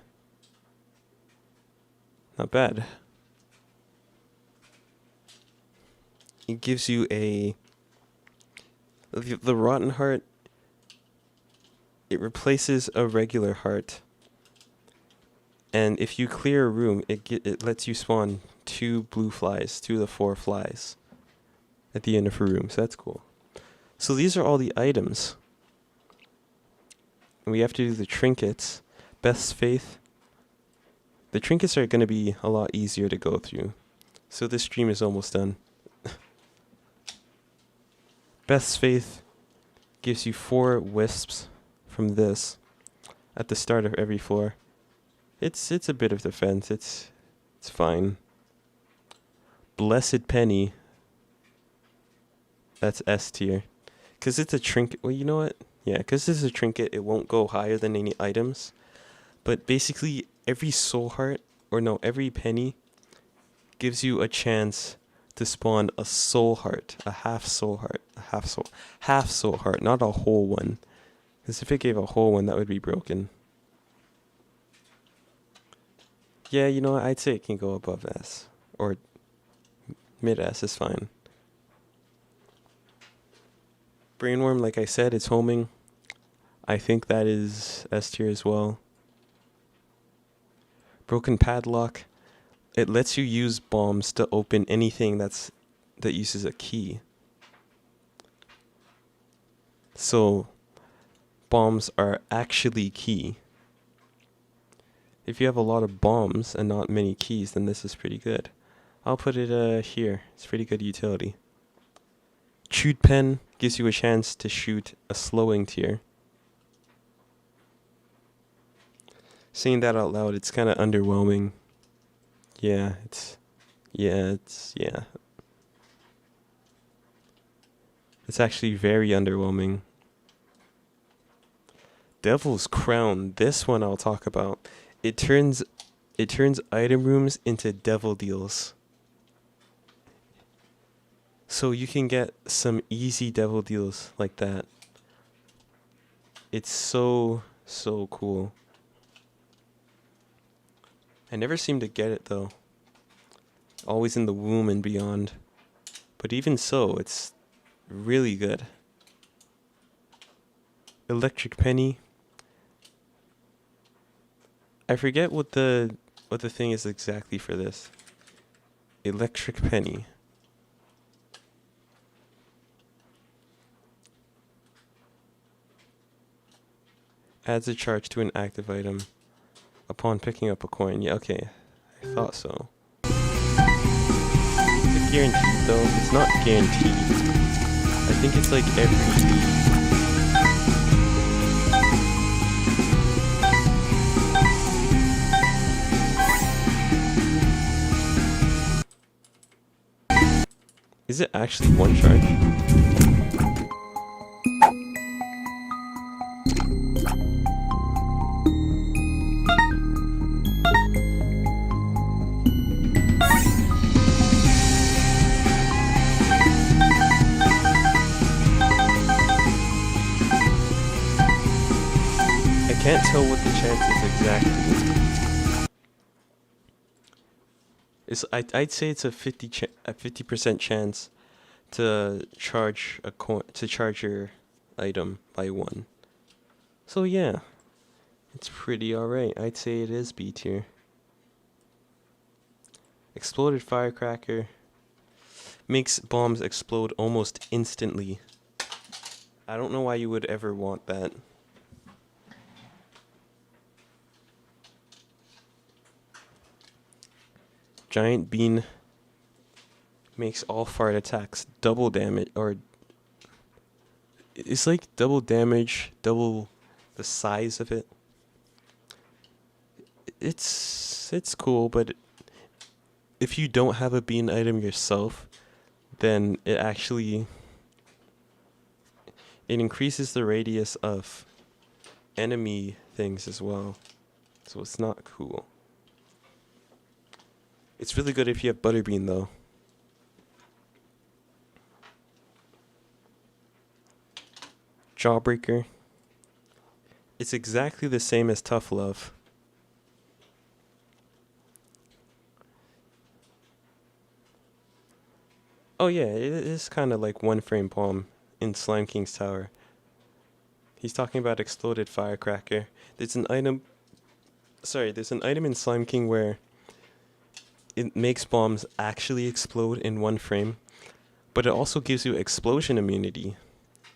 Not bad. It gives you the rotten heart. It replaces a regular heart. And if you clear a room, it lets you spawn 2 blue flies, 2 of the 4 flies at the end of a room. So that's cool. So these are all the items. And we have to do the trinkets. Best Faith. The trinkets are going to be a lot easier to go through. So this stream is almost done. Best Faith gives you 4 wisps from this at the start of every floor. It's a bit of defense. It's fine. Blessed Penny. That's S tier. Because it's a trinket. Well, you know what? Yeah, because this is a trinket, it won't go higher than any items. But basically, every soul heart, every penny, gives you a chance to spawn a soul heart, a half soul heart, not a whole one. Because if it gave a whole one, that would be broken. Yeah, you know what? I'd say it can go above S. Or mid S is fine. Brainworm, like I said, it's homing. I think that is S tier as well. Broken Padlock. It lets you use bombs to open anything that uses a key. So, bombs are actually key. If you have a lot of bombs and not many keys, then this is pretty good. I'll put it here. It's pretty good utility. Chewed Pen gives you a chance to shoot a slowing tier. Saying that out loud, it's kind of underwhelming. Yeah, it's It's actually very underwhelming. Devil's Crown. This one I'll talk about. It turns item rooms into devil deals. So you can get some easy devil deals like that. It's so cool. I never seem to get it though. Always in the womb and beyond. But even so, it's really good. Electric Penny. I forget what the thing is exactly for this. Electric Penny. Adds a charge to an active item upon picking up a coin. Yeah, okay. I thought so. Is it guaranteed though? It's not guaranteed. I think it's like every... Is it actually one charge? I can't tell what the chance is exactly. I'd say it's a 50% chance to charge your item by 1. So yeah, it's pretty alright. I'd say it is B tier. Exploded Firecracker makes bombs explode almost instantly. I don't know why you would ever want that. Giant Bean makes all fart attacks double damage, or it's like double damage, double the size of it. It's cool, but if you don't have a bean item yourself, then it increases the radius of enemy things as well. So it's not cool. It's really good if you have Butterbean though. Jawbreaker. It's exactly the same as Tough Love. Oh yeah, it is kind of like one frame palm in Slime King's Tower. He's talking about Exploded Firecracker. There's an item in Slime King where it makes bombs actually explode in one frame, but it also gives you explosion immunity.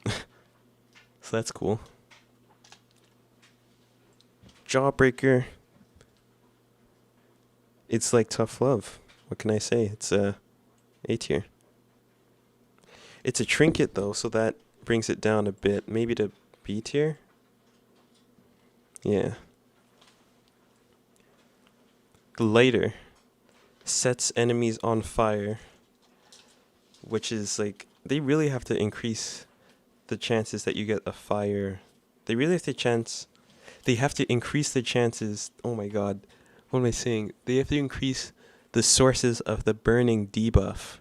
So that's cool. Jawbreaker. It's like Tough Love. What can I say? It's A tier. It's a trinket though, so that brings it down a bit. Maybe to B tier? Yeah. The lighter sets enemies on fire, which is like, they really have to increase the chances that you get a fire. They have to increase the chances. Oh my god, what am I saying? They have to increase the sources of the burning debuff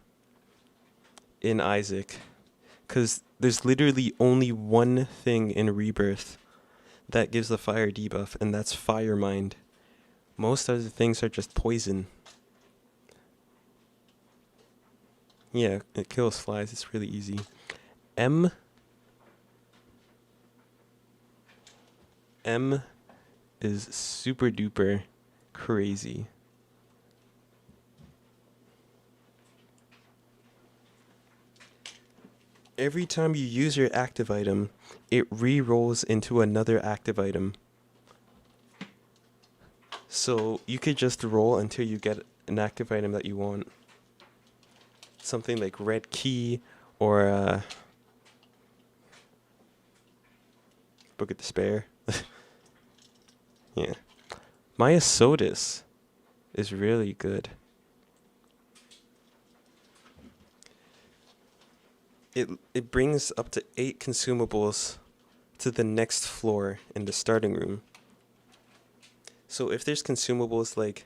in Isaac, because there's literally only one thing in Rebirth that gives the fire debuff, and that's Fire Mind. Most other things are just poison. Yeah, it kills flies. It's really easy. M is super duper crazy. Every time you use your active item, it re-rolls into another active item. So you could just roll until you get an active item that you want. Something like Red Key or Book of Despair. Yeah. Maya Sodus is really good. It brings up to 8 consumables to the next floor in the starting room. So if there's consumables like,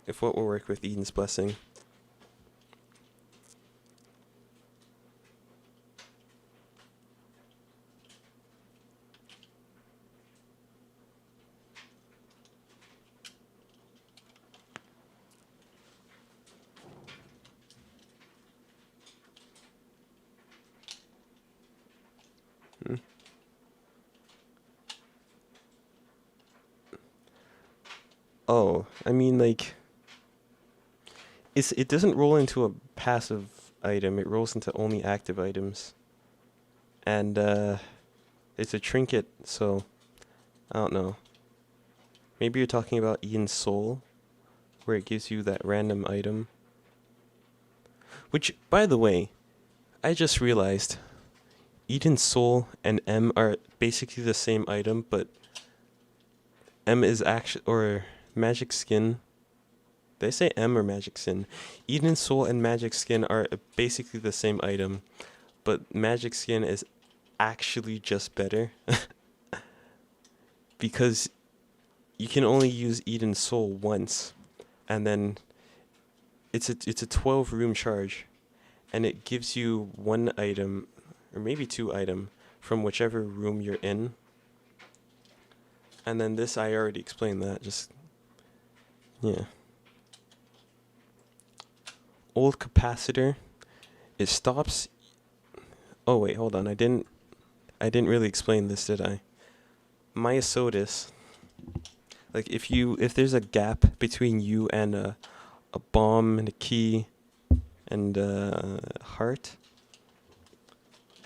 if what will work with Eden's Blessing, oh, I mean, like, it doesn't roll into a passive item. It rolls into only active items. And it's a trinket, so I don't know. Maybe you're talking about Eden's Soul, where it gives you that random item. Which, by the way, I just realized Eden's Soul and M are basically the same item, but M is actually, or Magic Skin. Did I say M or Magic Skin? Eden's Soul and Magic Skin are basically the same item, but Magic Skin is actually just better. Because you can only use Eden's Soul once, and then it's a 12 room charge, and it gives you one item, or maybe 2 item, from whichever room you're in. And then this, I already explained that, just, yeah. Old Capacitor, it stops, oh wait, hold on, I didn't really explain this, did I? Myosotis, like if there's a gap between you and a bomb and a key and a heart,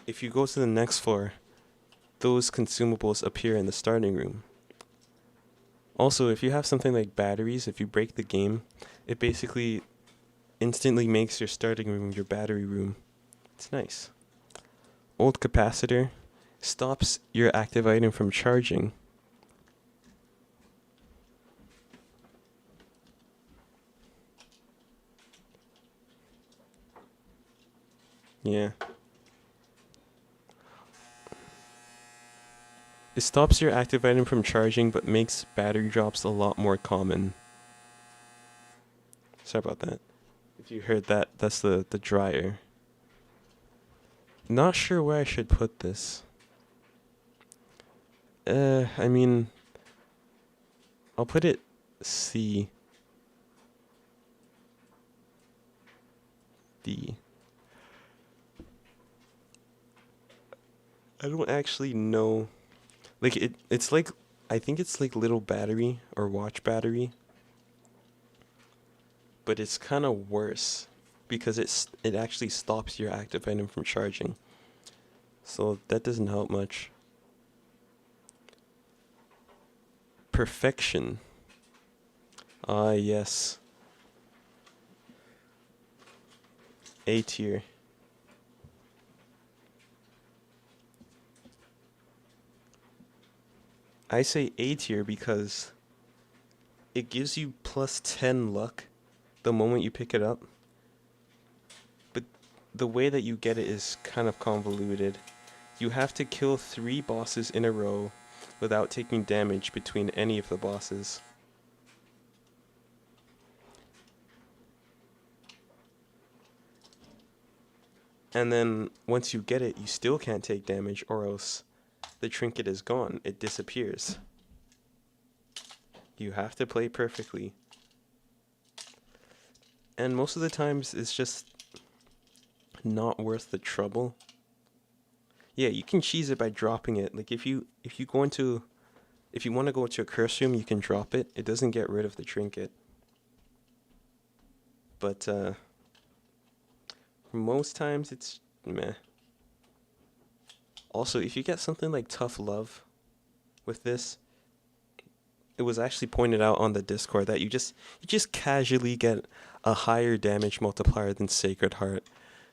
if you go to the next floor, those consumables appear in the starting room. Also, if you have something like batteries, if you break the game, it basically instantly makes your starting room your battery room. It's nice. Old Capacitor stops your active item from charging. Yeah. It stops your active item from charging, but makes battery drops a lot more common. Sorry about that. If you heard that, that's the dryer. Not sure where I should put this. I mean, I'll put it C. D. I don't actually know. Like it's like, I think it's like little battery or watch battery. But it's kind of worse because it actually stops your active item from charging. So that doesn't help much. Perfection. Ah, yes. A tier. I say A tier because it gives you plus 10 luck the moment you pick it up. But the way that you get it is kind of convoluted. You have to kill 3 bosses in a row without taking damage between any of the bosses. And then once you get it, you still can't take damage, or else the trinket is gone. It disappears. You have to play perfectly. And most of the times it's just not worth the trouble. Yeah, you can cheese it by dropping it. Like if you want to go into a curse room, you can drop it. It doesn't get rid of the trinket. But most times it's meh. Also, if you get something like Tough Love with this, it was actually pointed out on the Discord that you just casually get a higher damage multiplier than Sacred Heart.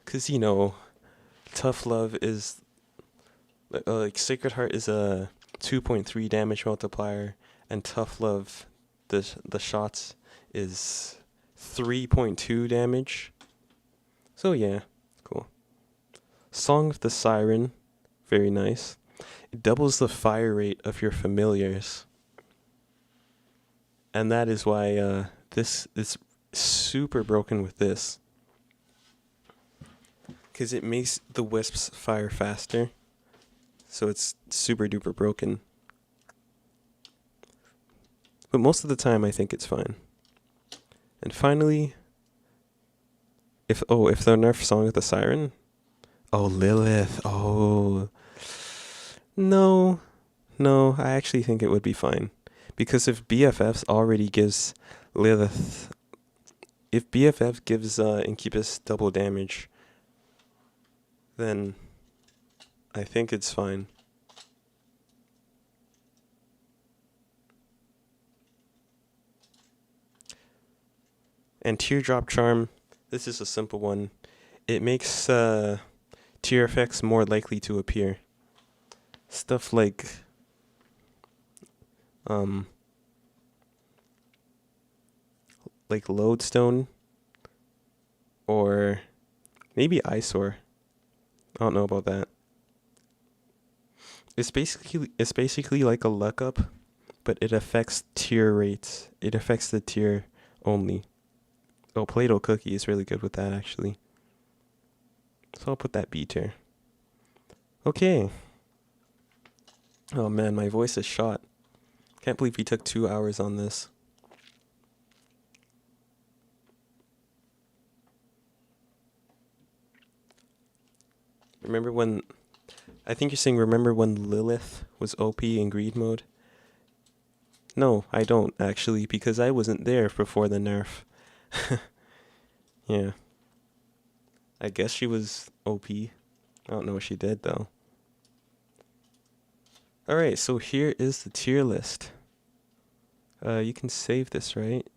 'Cause you know, Tough Love is like Sacred Heart is a 2.3 damage multiplier, and Tough Love, the shots is 3.2 damage. So yeah, cool. Song of the Siren, very nice. It doubles the fire rate of your familiars. And that is why this is super broken with this. Because it makes the wisps fire faster. So it's super duper broken. But most of the time I think it's fine. And finally, if the nerf Song of the Siren. Oh, Lilith. Oh. No, I actually think it would be fine. Because if BFFs already gives Lilith... If BFF gives Incubus double damage, then I think it's fine. And Teardrop Charm, this is a simple one. It makes tear effects more likely to appear. Stuff like Lodestone or maybe Eyesore. I don't know about that. It's basically like a luck up, but it affects tier rates. It affects the tier only. Oh, Play-Doh Cookie is really good with that actually. So I'll put that B tier. Okay. Oh man, my voice is shot. Can't believe we took 2 hours on this. Remember when... I think you're saying remember when Lilith was OP in greed mode? No, I don't actually, because I wasn't there before the nerf. Yeah. I guess she was OP. I don't know what she did though. Alright, so here is the tier list. You can save this, right?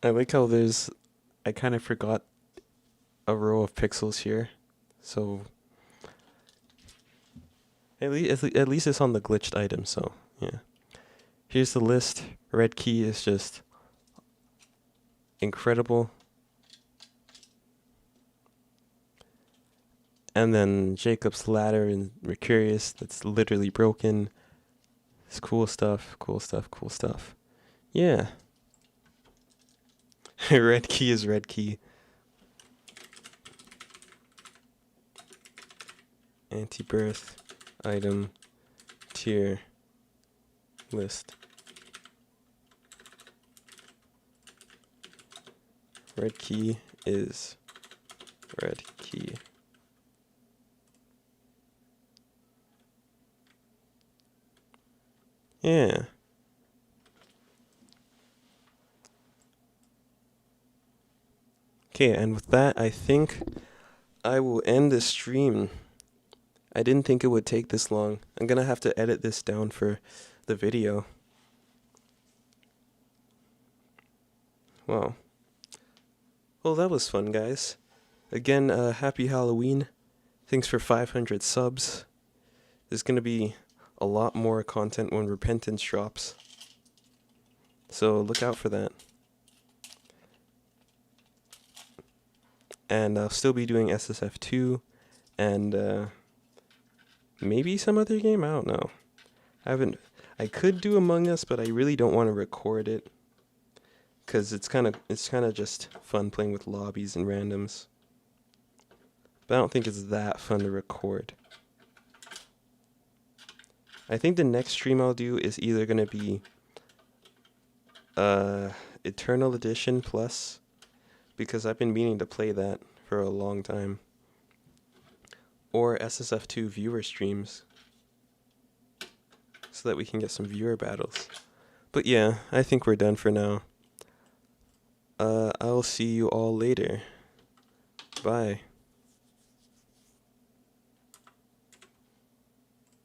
I like how I kind of forgot a row of pixels here. So at least it's on the glitched item, so yeah. Here's the list. Red Key is just incredible. And then Jacob's Ladder and Mercurius, that's literally broken. It's cool stuff. Yeah. Red Key is Red Key. Anti-birth item tier list. Red Key is Red Key. Yeah. Okay, and with that, I think I will end this stream. I didn't think it would take this long. I'm gonna have to edit this down for the video. Wow. Well, that was fun, guys. Again, happy Halloween. Thanks for 500 subs. There's gonna be a lot more content when Repentance drops. So look out for that. And I'll still be doing SSF2 and maybe some other game, I don't know. I could do Among Us, but I really don't want to record it. Cause it's kind of just fun playing with lobbies and randoms. But I don't think it's that fun to record. I think the next stream I'll do is either gonna be Eternal Edition Plus, because I've been meaning to play that for a long time. Or SSF2 viewer streams, so that we can get some viewer battles. But yeah, I think we're done for now. I'll see you all later. Bye.